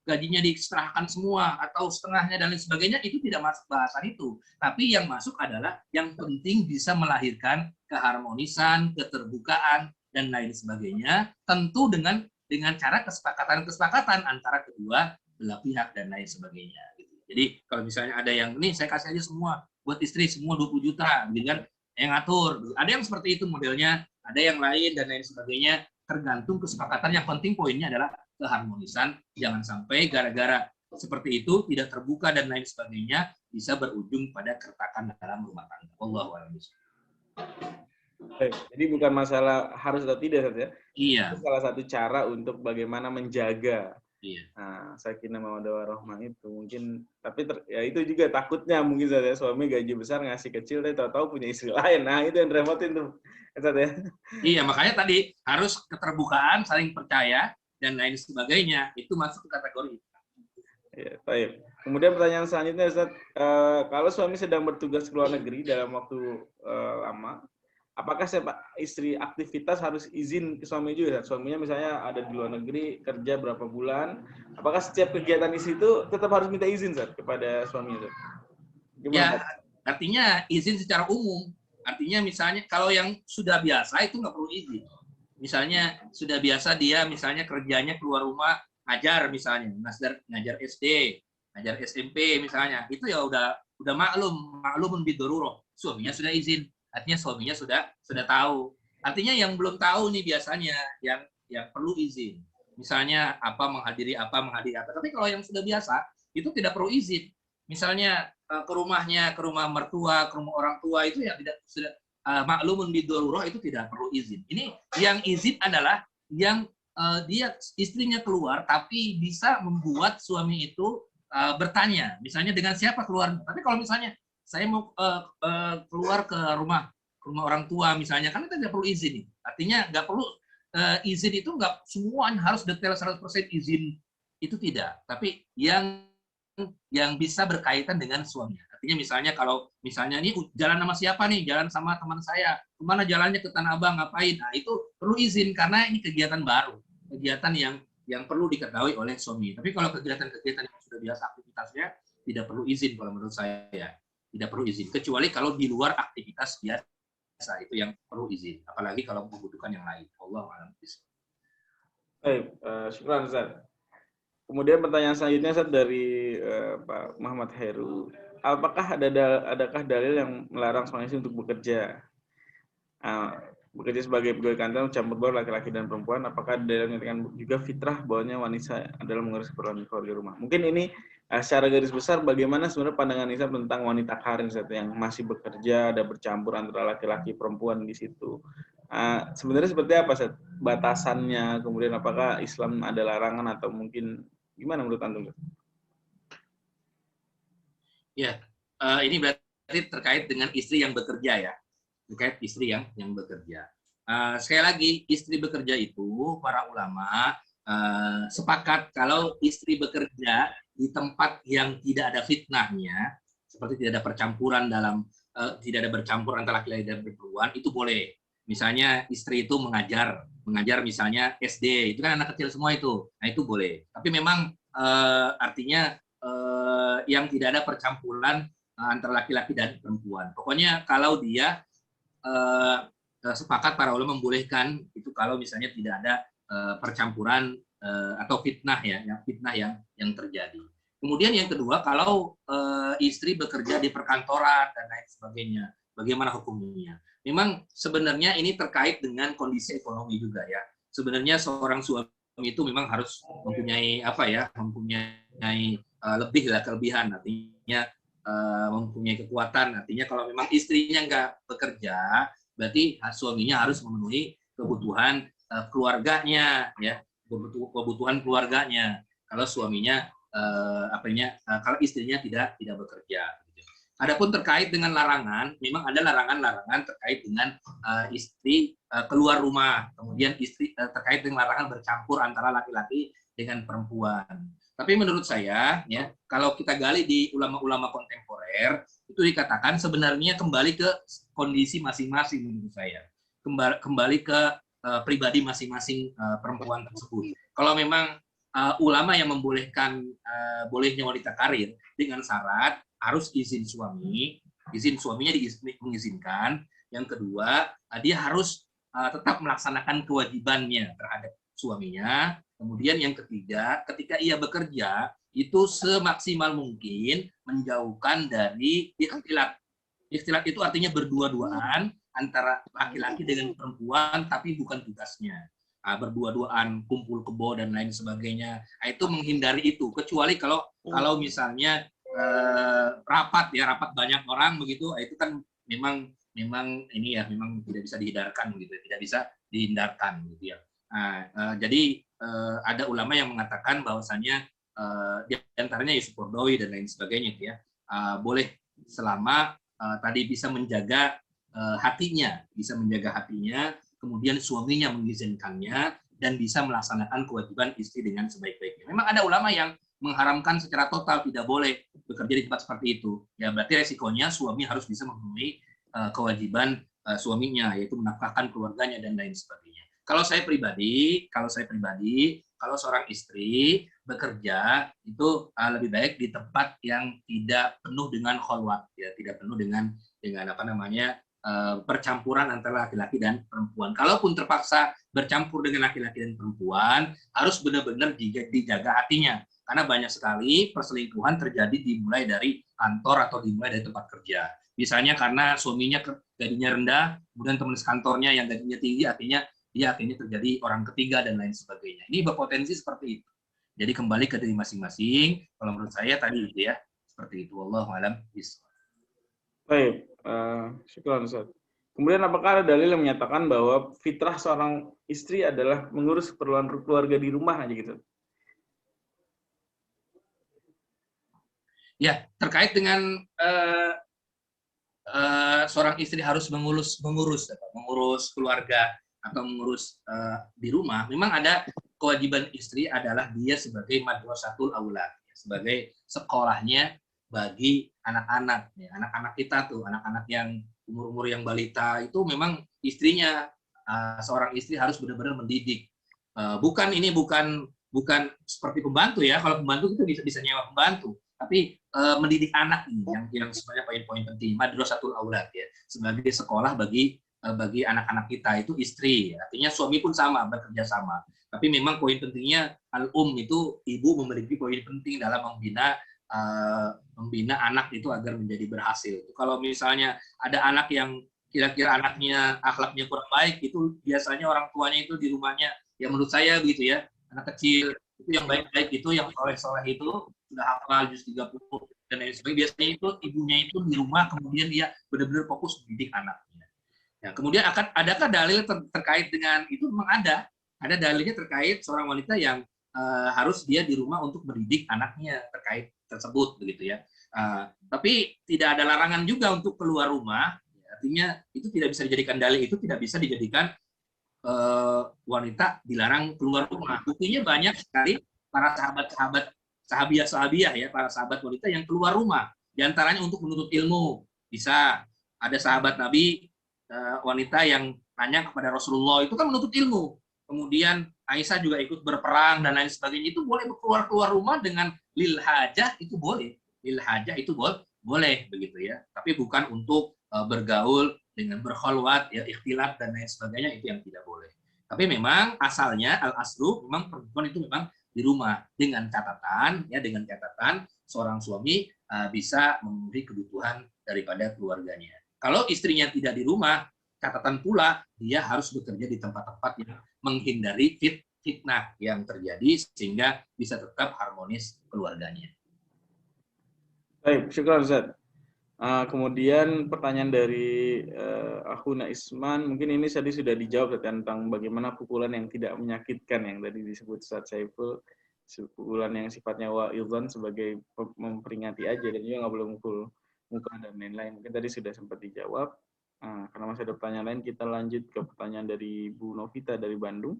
[SPEAKER 4] gajinya diserahkan semua atau setengahnya dan lain sebagainya, itu tidak masuk bahasan itu. Tapi yang masuk adalah yang penting bisa melahirkan keharmonisan, keterbukaan dan lain sebagainya, tentu dengan cara kesepakatan antara kedua belah pihak dan lain sebagainya. Jadi kalau misalnya ada yang ini saya kasih aja semua buat istri semua 20 juta, gitu kan, yang ngatur. Ada yang seperti itu modelnya, ada yang lain dan lain sebagainya. Tergantung kesepakatan, yang penting poinnya adalah keharmonisan. Jangan sampai gara-gara seperti itu tidak terbuka dan lain sebagainya bisa berujung pada keretakan dalam rumah tangga. Wallahu a'lam.
[SPEAKER 1] Jadi bukan masalah harus atau tidak saja.
[SPEAKER 4] Iya.
[SPEAKER 1] Itu salah satu cara untuk bagaimana menjaga sakinah mawaddah warahmah itu mungkin. Tapi ya itu juga takutnya mungkin saja suami gaji besar ngasih kecil, tapi tahu-tahu punya istri lain. Nah itu yang remotin tuh.
[SPEAKER 4] Iya, makanya tadi harus keterbukaan, saling percaya dan lain sebagainya. Itu masuk ke kategori.
[SPEAKER 1] Ya, baik. Kemudian pertanyaan selanjutnya, Ustaz, kalau suami sedang bertugas ke luar negeri dalam waktu lama, apakah istri aktivitas harus izin ke suami juga? Suaminya misalnya ada di luar negeri kerja berapa bulan, apakah setiap kegiatan istri itu tetap harus minta izin, Ustaz, kepada suami itu? Gimana?
[SPEAKER 4] artinya izin secara umum. Artinya misalnya kalau yang sudah biasa itu nggak perlu izin. Misalnya sudah biasa dia misalnya kerjanya keluar rumah ngajar misalnya, ngajar SD, ngajar SMP misalnya, itu ya udah maklumun bidaruroh. Suaminya sudah izin, artinya suaminya sudah tahu. Artinya yang belum tahu nih biasanya yang perlu izin. Misalnya menghadiri apa. Tapi kalau yang sudah biasa itu tidak perlu izin. Misalnya ke rumah mertua, ke rumah orang tua itu yang tidak sudah maklumun bidaruroh itu tidak perlu izin. Ini yang izin adalah yang dia istrinya keluar tapi bisa membuat suami itu bertanya, misalnya dengan siapa keluar. Tapi kalau misalnya saya mau keluar ke rumah orang tua misalnya, kan kita tidak perlu izin. Artinya nggak perlu izin itu nggak semua harus detail 100% izin, itu tidak. Tapi yang bisa berkaitan dengan suaminya. Artinya misalnya kalau misalnya ini jalan sama siapa nih, jalan sama teman saya, kemana jalannya, ke Tanah Abang, ngapain, nah itu perlu izin karena ini kegiatan baru, kegiatan yang perlu diketahui oleh suami. Tapi kalau kegiatan-kegiatan yang sudah biasa aktivitasnya tidak perlu izin kalau menurut saya, tidak perlu izin, kecuali kalau di luar aktivitas biasa itu yang perlu izin, apalagi kalau membutuhkan yang lain. Wallahu a'lam bishawab.
[SPEAKER 1] Baik, syukran Ustaz. Kemudian pertanyaan selanjutnya Ustaz dari Pak Muhammad Heru. Apakah adakah dalil yang melarang suami istri untuk bekerja? Bekerja sebagai pegawai kantor campur baur laki-laki dan perempuan, apakah ada dalil yang menyatakan juga fitrah bahwanya wanita adalah mengurus keperluan keluarga rumah? Mungkin ini secara garis besar bagaimana sebenarnya pandangan Islam tentang wanita karir yang masih bekerja, ada bercampur antara laki-laki perempuan di situ. Sebenarnya seperti apa Ustaz batasannya, kemudian apakah Islam ada larangan atau mungkin gimana menurut antum?
[SPEAKER 4] Ya, ini berarti terkait dengan istri yang bekerja ya, terkait istri yang bekerja. Sekali lagi, istri bekerja itu para ulama sepakat kalau istri bekerja di tempat yang tidak ada fitnahnya, seperti tidak ada percampuran tidak ada bercampur antara laki-laki dan perempuan, itu boleh. Misalnya istri itu mengajar misalnya SD, itu kan anak kecil semua itu, nah itu boleh. Tapi memang artinya yang tidak ada percampuran antara laki-laki dan perempuan. Pokoknya kalau dia sepakat para ulama membolehkan itu kalau misalnya tidak ada percampuran atau fitnah yang terjadi. Kemudian yang kedua, kalau istri bekerja di perkantoran dan lain sebagainya, bagaimana hukumnya? Memang sebenarnya ini terkait dengan kondisi ekonomi juga ya. Sebenarnya seorang suami itu memang harus mempunyai kelebihan, artinya mempunyai kekuatan. Artinya kalau memang istrinya nggak bekerja, berarti suaminya harus memenuhi kebutuhan keluarganya, ya, kebutuhan keluarganya. Kalau suaminya kalau istrinya tidak bekerja. Adapun terkait dengan larangan, memang ada larangan-larangan terkait dengan istri keluar rumah, kemudian istri terkait dengan larangan bercampur antara laki-laki dengan perempuan. Tapi menurut saya, ya, kalau kita gali di ulama-ulama kontemporer, itu dikatakan sebenarnya kembali ke kondisi masing-masing menurut saya, kembali ke pribadi masing-masing perempuan tersebut. Kalau memang ulama yang membolehkan bolehnya wanita karir dengan syarat harus izin suaminya mengizinkan. Yang kedua, dia harus tetap melaksanakan kewajibannya terhadap suaminya. Kemudian yang ketiga, ketika ia bekerja, itu semaksimal mungkin menjauhkan dari ikhtilat. Ikhtilat itu artinya berdua-duaan antara laki-laki dengan perempuan, tapi bukan tugasnya. Berdua-duaan, kumpul kebo dan lain sebagainya. Itu menghindari itu. Kecuali kalau misalnya rapat banyak orang begitu, itu kan memang ini ya memang tidak bisa dihindarkan begitu, tidak bisa dihindarkan gitu ya. Jadi ada ulama yang mengatakan bahwasannya di antaranya Yusuf Qaradawi dan lain sebagainya gitu ya, boleh selama tadi bisa menjaga hatinya, kemudian suaminya mengizinkannya dan bisa melaksanakan kewajiban istri dengan sebaik-baiknya. Memang ada ulama yang mengharamkan secara total tidak boleh bekerja di tempat seperti itu. Ya berarti resikonya suami harus bisa memenuhi kewajiban suaminya, yaitu menafkahkan keluarganya dan lain sebagainya. Kalau saya pribadi, kalau seorang istri bekerja itu lebih baik di tempat yang tidak penuh dengan kholwat, ya, tidak penuh dengan apa namanya percampuran antara laki-laki dan perempuan. Kalaupun terpaksa bercampur dengan laki-laki dan perempuan, harus benar-benar dijaga hatinya. Karena banyak sekali perselingkuhan terjadi dimulai dari kantor atau dimulai dari tempat kerja. Misalnya karena suaminya gajinya rendah, kemudian teman kantornya yang gajinya tinggi, artinya dia akhirnya terjadi orang ketiga dan lain sebagainya. Ini berpotensi seperti itu. Jadi kembali ke diri masing-masing. Kalau menurut saya tadi itu ya, seperti itu. Wallahu a'lam bishawab.
[SPEAKER 1] Baik, syukran Ustaz. Kemudian apakah ada dalil yang menyatakan bahwa fitrah seorang istri adalah mengurus keperluan keluarga di rumah aja gitu?
[SPEAKER 4] Ya, terkait dengan seorang istri harus mengurus keluarga atau mengurus di rumah, memang ada kewajiban istri adalah dia sebagai madrasatul aulad, sebagai sekolahnya bagi anak-anak. Ya, anak-anak kita tuh, anak-anak yang umur-umur yang balita itu memang istrinya, seorang istri harus benar-benar mendidik. Bukan seperti pembantu ya. Kalau pembantu kita bisa nyewa pembantu, tapi mendidik anak ini yang sebenarnya poin-poin penting. Madrasatul aulad ya, sebagai sekolah bagi anak-anak kita itu istri. Artinya suami pun sama, bekerja sama. Tapi memang poin pentingnya itu ibu memiliki poin penting dalam membina anak itu agar menjadi berhasil. Kalau misalnya ada anak yang kira-kira anaknya akhlaknya kurang baik, itu biasanya orang tuanya itu di rumahnya, ya menurut saya begitu ya, anak kecil itu yang baik-baik itu, yang soleh-soleh itu sudah hafal juz 30 dan lain sebagainya, biasanya itu ibunya itu di rumah, kemudian dia benar-benar fokus mendidik anaknya. Ya, kemudian adakah dalil terkait dengan itu? Memang ada dalilnya terkait seorang wanita yang harus dia di rumah untuk mendidik anaknya terkait tersebut begitu ya. Tapi tidak ada larangan juga untuk keluar rumah. Artinya itu tidak bisa dijadikan dalil, itu tidak bisa dijadikan wanita dilarang keluar rumah. Buktinya banyak sekali para sahabiah ya, para sahabat wanita yang keluar rumah. Di antaranya untuk menuntut ilmu. Bisa ada sahabat Nabi wanita yang nanya kepada Rasulullah, itu kan menuntut ilmu. Kemudian Aisyah juga ikut berperang dan lain sebagainya. Itu boleh keluar rumah dengan lil hajah, itu boleh. Lil hajah itu boleh begitu ya. Tapi bukan untuk bergaul dengan berkholwat, ya, ikhtilat dan lain sebagainya, itu yang tidak boleh. Tapi memang asalnya al-aslu memang perempuan itu memang di rumah, dengan catatan seorang suami bisa memenuhi kebutuhan daripada keluarganya. Kalau istrinya tidak di rumah, catatan pula dia harus bekerja di tempat-tempat yang menghindari fitnah yang terjadi sehingga bisa tetap harmonis keluarganya.
[SPEAKER 1] Baik, syukur Ustaz. Kemudian pertanyaan dari Akhuna Isman, mungkin ini tadi sudah dijawab tentang bagaimana pukulan yang tidak menyakitkan yang tadi disebut Ustaz Saiful, pukulan yang sifatnya wa'idhan sebagai memperingati aja dan juga nggak boleh mukul muka dan lain-lain. Mungkin tadi sudah sempat dijawab. Karena masih ada pertanyaan lain, kita lanjut ke pertanyaan dari Bu Novita dari Bandung.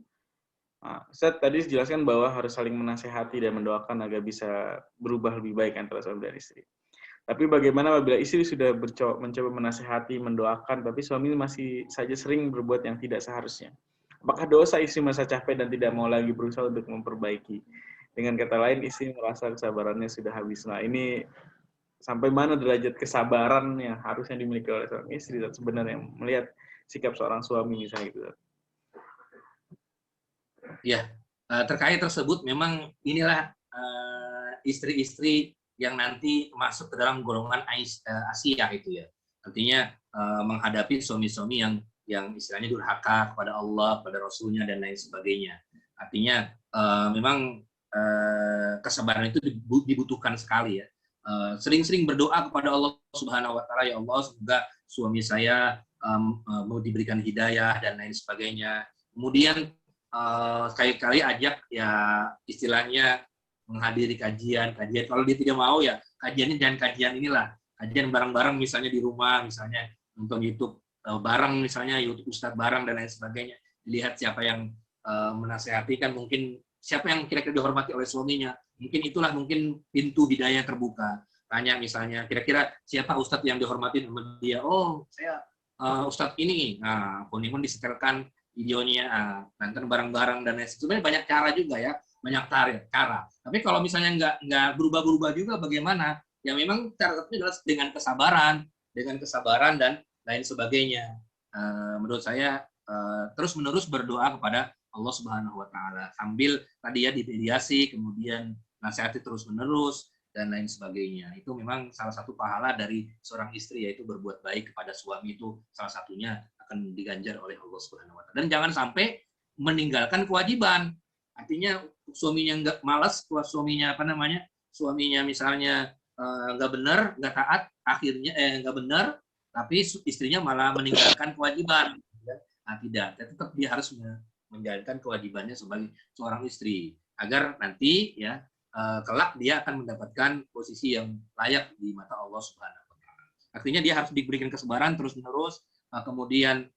[SPEAKER 1] Ustaz tadi dijelaskan bahwa harus saling menasehati dan mendoakan agar bisa berubah lebih baik antara suami dan istri. Tapi bagaimana apabila istri sudah mencoba menasehati, mendoakan, tapi suami masih saja sering berbuat yang tidak seharusnya? Apakah dosa istri merasa capek dan tidak mau lagi berusaha untuk memperbaiki? Dengan kata lain, istri merasa kesabarannya sudah habis. Nah, ini sampai mana derajat kesabaran yang harusnya dimiliki oleh seorang istri dan sebenarnya melihat sikap seorang suami misalnya gitu.
[SPEAKER 4] Ya, terkait tersebut memang inilah istri-istri yang nanti masuk ke dalam golongan Asia itu ya. Artinya menghadapi suami-suami yang istilahnya durhaka kepada Allah, kepada Rasulnya dan lain sebagainya. Artinya memang kesabaran itu dibutuhkan sekali ya. Sering-sering berdoa kepada Allah Subhanahu wa taala, ya Allah semoga suami saya mau diberikan hidayah dan lain sebagainya. Kemudian sekali-kali ajak ya istilahnya menghadiri kajian. Kalau dia tidak mau ya kajiannya jangan kajian inilah, kajian bareng-bareng misalnya di rumah, misalnya nonton YouTube bareng, misalnya YouTube Ustadz bareng dan lain sebagainya. Dilihat siapa yang menasehati, kan mungkin siapa yang kira-kira dihormati oleh suaminya. Mungkin pintu hidayah terbuka. Tanya misalnya, kira-kira siapa Ustadz yang dihormati sama dia? Oh, saya Ustadz ini. Nah, kemudian disetelkan videonya, nonton bareng-bareng dan lain sebagainya. Sebenarnya banyak cara juga ya. banyak cara. Tapi kalau misalnya nggak berubah-berubah juga bagaimana? Ya memang cara satunya adalah dengan kesabaran dan lain sebagainya. Menurut saya terus-menerus berdoa kepada Allah Subhanahu wa taala sambil tadi ya dimediasi, kemudian nasihati terus-menerus dan lain sebagainya. Itu memang salah satu pahala dari seorang istri, yaitu berbuat baik kepada suami, itu salah satunya akan diganjar oleh Allah Subhanahu wa taala. Dan jangan sampai meninggalkan kewajiban. Artinya suaminya nggak malas, suaminya suaminya misalnya nggak benar, nggak taat, akhirnya nggak benar, tapi istrinya malah meninggalkan kewajiban. Nah, tidak, tetap dia harus menjalankan kewajibannya sebagai seorang istri agar nanti ya kelak dia akan mendapatkan posisi yang layak di mata Allah Subhanahu wa taala. Artinya dia harus diberikan kesabaran terus-menerus, kemudian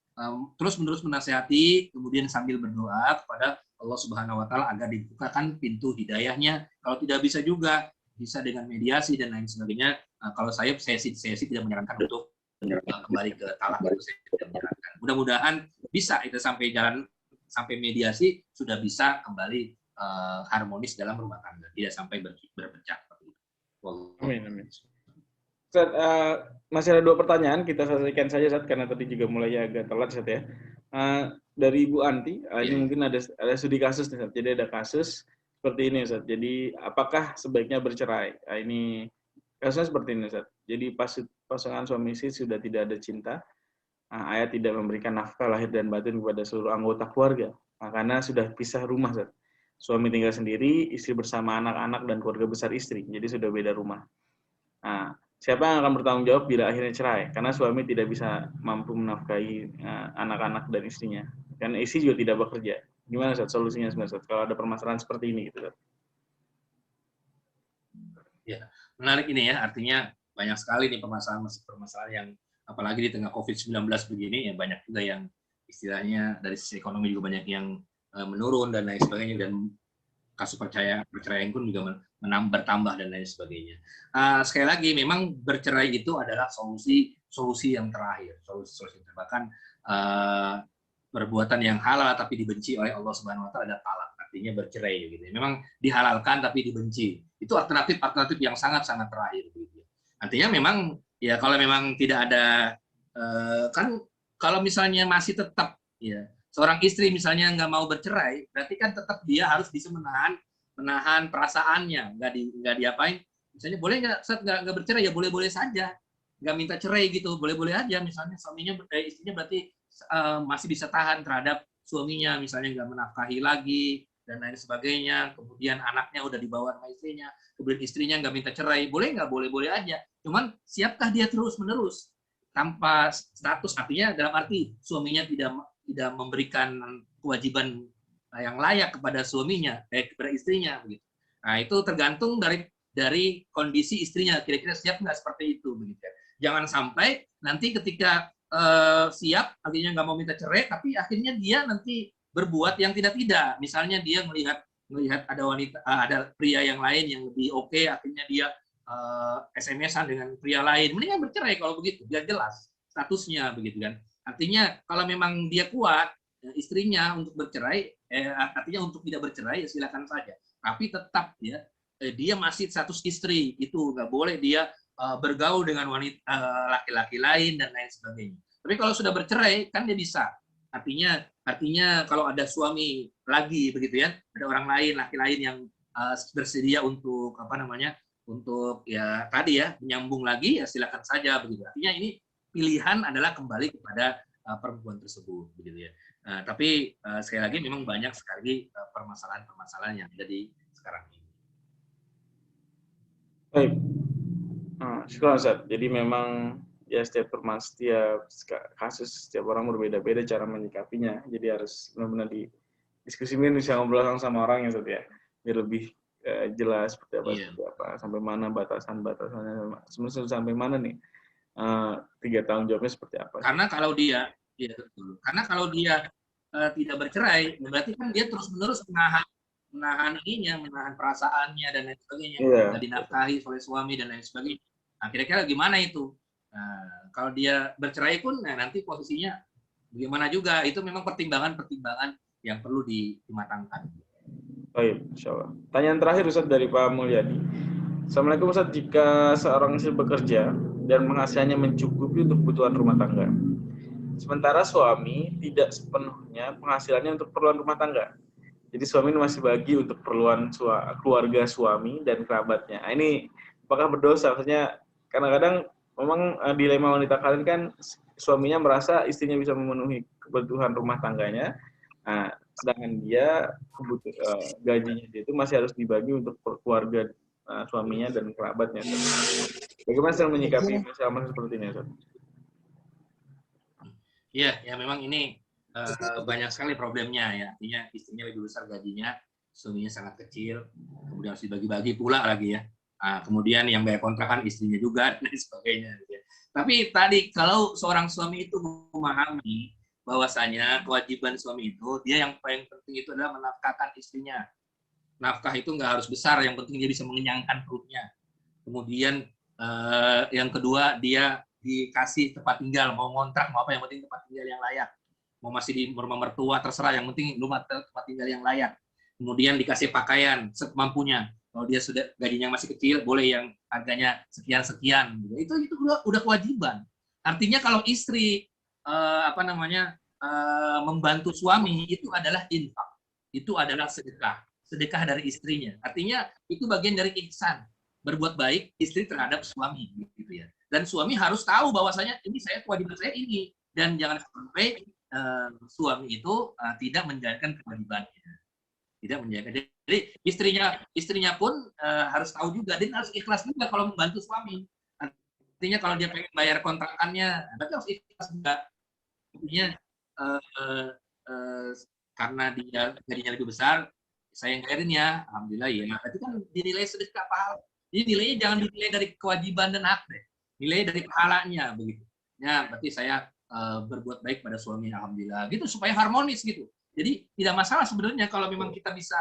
[SPEAKER 4] terus-menerus menasihati, kemudian sambil berdoa kepada Allah Subhanahu wa taala agar dibukakan pintu hidayahnya. Kalau tidak bisa juga bisa dengan mediasi dan lain sebagainya. Kalau saya sih tidak menyarankan untuk kembali ke talak, itu saya tidak menyarankan. Mudah-mudahan bisa itu sampai mediasi sudah bisa kembali harmonis dalam rumah tangga, tidak sampai berpecah.
[SPEAKER 1] Amin. Ustaz, masih ada 2 pertanyaan, kita selesaikan saja Ustaz, karena tadi juga mulai agak telat Ustaz ya. Dari Ibu Anti, ini mungkin ada studi kasus nih Ustaz. Jadi ada kasus seperti ini Ustaz. Jadi apakah sebaiknya bercerai? Ini kasusnya seperti ini Ustaz. Jadi pasangan suami istri sudah tidak ada cinta, ayah tidak memberikan nafkah lahir dan batin kepada seluruh anggota keluarga, karena sudah pisah rumah Ustaz. Suami tinggal sendiri, istri bersama anak-anak dan keluarga besar istri. Jadi sudah beda rumah. Nah, siapa yang akan bertanggung jawab bila akhirnya cerai? Karena suami tidak bisa mampu menafkahi anak-anak dan istrinya. Karena istri juga tidak bekerja. Gimana Ustaz solusinya sebenarnya Ustaz kalau ada permasalahan seperti ini gitu Ustaz?
[SPEAKER 4] Ya, menarik ini ya, artinya banyak sekali nih permasalahan yang apalagi di tengah COVID-19 begini ya, banyak juga yang istilahnya dari sisi ekonomi juga banyak yang menurun dan lain sebagainya, dan kasus perceraian pun juga bertambah dan lain sebagainya. Sekali lagi memang bercerai itu adalah solusi yang terakhir, solusi bahkan perbuatan yang halal tapi dibenci oleh Allah Subhanahu wa taala ada talak, artinya bercerai gitu. Memang dihalalkan tapi dibenci. Itu alternatif yang sangat-sangat terakhir gitu. Artinya memang ya kalau memang tidak ada kan kalau misalnya masih tetap ya seorang istri misalnya nggak mau bercerai, berarti kan tetap dia harus bisa menahan perasaannya, nggak diapain. Misalnya boleh nggak bercerai ya boleh saja, nggak minta cerai gitu, boleh aja. Misalnya istrinya berarti masih bisa tahan terhadap suaminya, misalnya nggak menafkahi lagi dan lain sebagainya. Kemudian anaknya udah dibawa sama istrinya, kemudian istrinya nggak minta cerai, boleh aja. Cuman siapkah dia terus-menerus tanpa status? Artinya dalam arti suaminya tidak memberikan kewajiban yang layak kepada kepada istrinya begitu. Nah, itu tergantung dari kondisi istrinya, kira-kira siap nggak seperti itu begitu. Jangan sampai nanti ketika siap artinya nggak mau minta cerai, tapi akhirnya dia nanti berbuat yang tidak. Misalnya dia melihat ada pria yang lain yang lebih oke, akhirnya dia SMS-an dengan pria lain. Mendingan bercerai kalau begitu, biar jelas statusnya begitu kan. Artinya kalau memang dia kuat istrinya untuk bercerai, artinya untuk tidak bercerai ya silakan saja. Tapi tetap ya dia masih status istri, itu nggak boleh dia bergaul dengan wanita laki-laki lain dan lain sebagainya. Tapi kalau sudah bercerai kan dia bisa. Artinya kalau ada suami lagi begitu ya, ada orang lain laki lain yang bersedia untuk untuk ya tadi ya menyambung lagi ya silakan saja begitu. Artinya ini pilihan adalah kembali kepada perempuan tersebut begitu ya. Tapi sekali lagi memang banyak sekali permasalahan yang ada di sekarang ini.
[SPEAKER 1] Baik. Syukur Ustaz. Jadi memang ya setiap kasus setiap orang berbeda-beda cara menyikapinya. Jadi harus benar-benar diskusiin, bisa ngobrol sama orang ya Ustaz ya. Biar lebih jelas seperti apa, sampai mana batasannya, sebenarnya sampai mana nih 3 tahun jawabnya seperti apa.
[SPEAKER 4] Karena kalau dia tidak bercerai, berarti kan dia terus-menerus menahan perasaannya dan lain sebagainya, nggak dinafkahi oleh suami dan lain sebagainya. Nah, kira-kira gimana itu? Nah, kalau dia bercerai pun, nanti posisinya bagaimana juga? Itu memang pertimbangan yang perlu dimatangkan.
[SPEAKER 1] Baik, insyaallah. Pertanyaan terakhir Ustaz dari Pak Mulyadi. Assalamualaikum Ustaz, jika seorang istri bekerja dan penghasilannya mencukupi untuk kebutuhan rumah tangga, sementara suami tidak sepenuhnya penghasilannya untuk keperluan rumah tangga. Jadi suami masih bagi untuk keperluan keluarga suami dan kerabatnya. Nah, ini apakah berdosa? Maksudnya kadang-kadang memang dilema wanita kalian kan suaminya merasa istrinya bisa memenuhi kebutuhan rumah tangganya. Nah, sedangkan dia gajinya itu masih harus dibagi untuk keluarga suaminya dan kerabatnya. Bagaimana saya menyikapi masalah seperti ini, Ustaz?
[SPEAKER 4] Iya, ya memang ini banyak sekali problemnya ya. Artinya istrinya lebih besar gajinya, suaminya sangat kecil, kemudian harus dibagi-bagi pula lagi ya. Nah, kemudian yang bayar kontrakan istrinya juga dan sebagainya. Gitu ya. Tapi tadi kalau seorang suami itu memahami bahwasanya kewajiban suami itu, dia yang paling penting itu adalah menafkahkan istrinya. Nafkah itu nggak harus besar, yang penting dia bisa mengenyangkan perutnya. Kemudian yang kedua, dia dikasih tempat tinggal, mau ngontrak mau apa, yang penting tempat tinggal yang layak. Mau masih di rumah mertua terserah, yang penting rumah tempat tinggal yang layak. Kemudian dikasih pakaian semampunya. Kalau dia sudah gajinya masih kecil, boleh yang harganya sekian-sekian. Itu udah kewajiban. Artinya kalau istri membantu suami, itu adalah infak, itu adalah sedekah dari istrinya. Artinya itu bagian dari ihsan, berbuat baik istri terhadap suami, gitu ya. Dan suami harus tahu bahwasanya ini kewajiban saya ini, dan jangan sampai suami itu tidak menjalankan kewajibannya, tidak menjalankan. Jadi istrinya pun harus tahu juga, dan harus ikhlas juga kalau membantu suami. Artinya kalau dia pengen bayar kontrakannya, tapi harus ikhlas juga. Artinya karena dia gajinya lebih besar, saya yang bayarin ya, alhamdulillah ya. Nah, itu kan dinilai sedekah pahala. Jadi nilainya jangan dinilai dari kewajiban dan hak deh, nilai dari pahalanya begitu. Ya, berarti saya berbuat baik pada suami, alhamdulillah. Gitu supaya harmonis gitu. Jadi tidak masalah sebenarnya kalau memang kita bisa,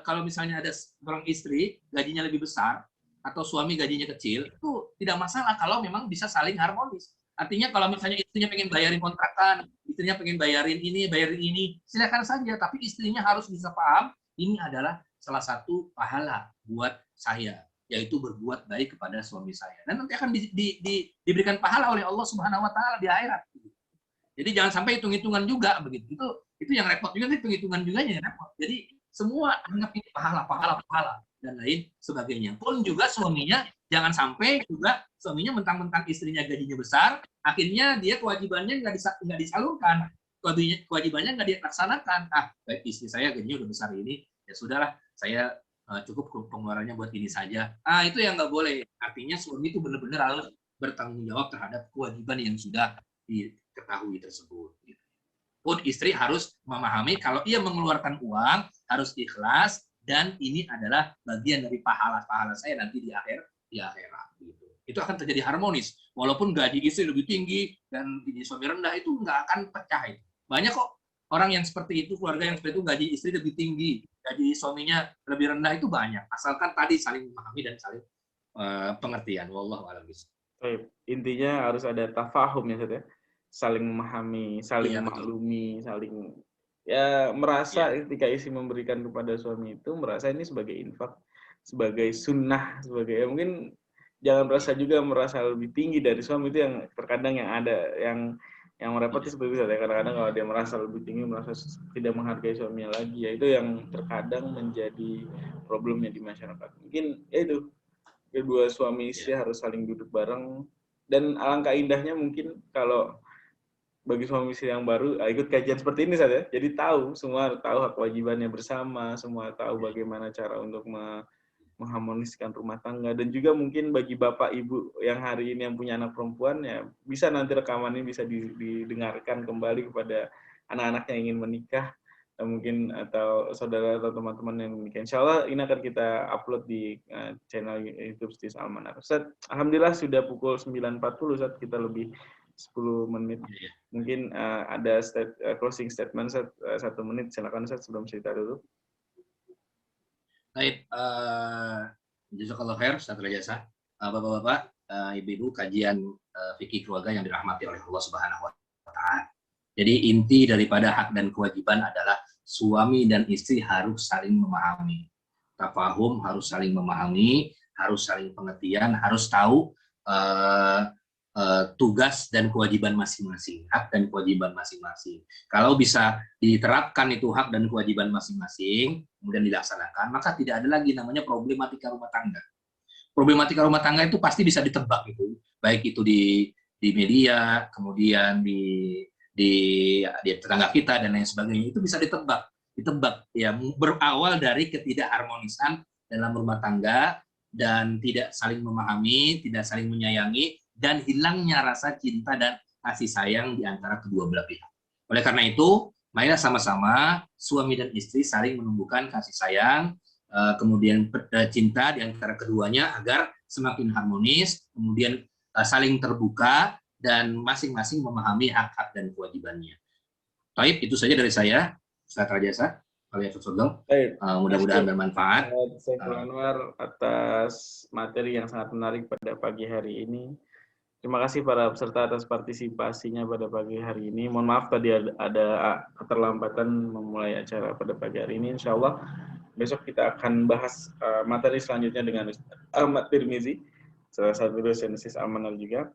[SPEAKER 4] kalau misalnya ada seorang istri gajinya lebih besar atau suami gajinya kecil, itu tidak masalah kalau memang bisa saling harmonis. Artinya kalau misalnya istrinya pengen bayarin kontrakan, istrinya pengen bayarin ini, silakan saja. Tapi istrinya harus bisa paham, ini adalah salah satu pahala buat saya, yaitu berbuat baik kepada suami saya. Dan nanti akan diberikan pahala oleh Allah Subhanahu Wa Taala di akhirat. Jadi jangan sampai hitung-hitungan juga begitu. Itu yang repot juga, hitung-hitungan juga yang repot. Jadi semua anggap ini pahala dan lain sebagainya. Pun juga suaminya jangan sampai juga suaminya mentang-mentang istrinya gajinya besar, akhirnya dia kewajibannya nggak disalurkan, kewajibannya nggak dilaksanakan. Baik istri saya gajinya udah besar ini, ya sudahlah, saya cukup pengeluarannya buat ini saja. Itu yang nggak boleh. Artinya suami itu benar-benar harus bertanggung jawab terhadap kewajiban yang sudah diketahui tersebut. Pun istri harus memahami kalau ia mengeluarkan uang harus ikhlas, dan ini adalah bagian dari pahala saya nanti di akhirat. Gitu. Itu akan terjadi harmonis. Walaupun gaji istri lebih tinggi dan gaji suami rendah, itu nggak akan pecah. Banyak kok orang yang seperti itu, keluarga yang seperti itu, gaji istri lebih tinggi, gaji suaminya lebih rendah, itu banyak. Asalkan tadi saling memahami dan saling pengertian. Wallahu a'lam bishawab.
[SPEAKER 1] Intinya harus ada tafahum ya, Ustaz ya. Saling memahami, saling memaklumi, saling merasa ketika istri memberikan kepada suami itu merasa ini sebagai infak, sebagai sunnah, sebagai mungkin jangan merasa lebih tinggi dari suami. Itu yang terkadang yang ada yang repot itu seperti itu ya. Kadang-kadang kalau dia merasa lebih tinggi, merasa tidak menghargai suaminya lagi, ya itu yang terkadang menjadi problemnya di masyarakat. Mungkin itu kedua suami istri harus saling duduk bareng, dan alangkah indahnya mungkin kalau bagi suami istri yang baru ikut kajian seperti ini saja, jadi semua tahu hak kewajibannya bersama, semua tahu bagaimana cara untuk mengharmoniskan rumah tangga. Dan juga mungkin bagi bapak ibu yang hari ini yang punya anak perempuan, ya bisa nanti rekaman ini bisa didengarkan kembali kepada anak-anak yang ingin menikah, mungkin atau saudara atau teman-teman yang menikah. Insya Allah ini akan kita upload di channel YouTube Stis Almanar. Ustaz, alhamdulillah sudah pukul 9.40, Ustaz, kita lebih 10 menit. Mungkin ada closing statement, 1 menit. Silakan Ustaz sebelum cerita dulu.
[SPEAKER 4] Baik, jazakallahu khair, Ustaz Rajasa. Bapak-bapak, ibu-ibu, kajian fikih keluarga yang dirahmati oleh Allah Subhanahu wa Ta'ala. Jadi inti daripada hak dan kewajiban adalah suami dan istri harus saling memahami. Tafahum, harus saling memahami, harus saling pengertian, harus tahu tugas dan kewajiban masing-masing, hak dan kewajiban masing-masing. Kalau bisa diterapkan itu hak dan kewajiban masing-masing, kemudian dilaksanakan, maka tidak ada lagi namanya problematika rumah tangga. Problematika rumah tangga itu pasti bisa ditebak itu, baik itu di media, kemudian di tetangga kita dan lain sebagainya, itu bisa ditebak ya, berawal dari ketidakharmonisan dalam rumah tangga dan tidak saling memahami, tidak saling menyayangi, dan hilangnya rasa cinta dan kasih sayang di antara kedua belah pihak. Oleh karena itu, marilah sama-sama suami dan istri saling menumbuhkan kasih sayang, kemudian cinta di antara keduanya agar semakin harmonis, kemudian saling terbuka dan masing-masing memahami hak-hak dan kewajibannya. Baik, itu saja dari saya. Ustaz Rajasa, kalian Sugeng. Mudah-mudahan bermanfaat.
[SPEAKER 1] Saiful Anwar atas materi yang sangat menarik pada pagi hari ini. Terima kasih para peserta atas partisipasinya pada pagi hari ini. Mohon maaf tadi ada keterlambatan memulai acara pada pagi hari ini. Insya Allah besok kita akan bahas materi selanjutnya dengan Ahmad Tirmizi, salah satu dosen Sis Amanal juga.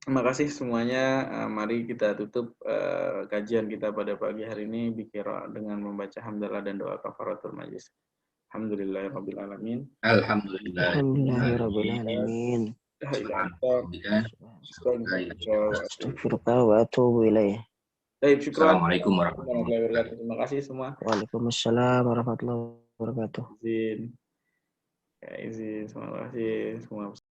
[SPEAKER 1] Terima kasih semuanya. Mari kita tutup kajian kita pada pagi hari ini dengan membaca hamdalah dan doa kafaratul majlis. Alhamdulillahirabbil alamin.
[SPEAKER 3] Alhamdulillahirrahmanirrahim. Astaghfirullah wa atubu ilaih.
[SPEAKER 1] Baik, syukran.
[SPEAKER 4] Assalamualaikum warahmatullahi wabarakatuh.
[SPEAKER 1] Terima kasih semua.
[SPEAKER 3] Waalaikumsalam warahmatullahi wabarakatuh.
[SPEAKER 1] Izin. Terima kasih semua.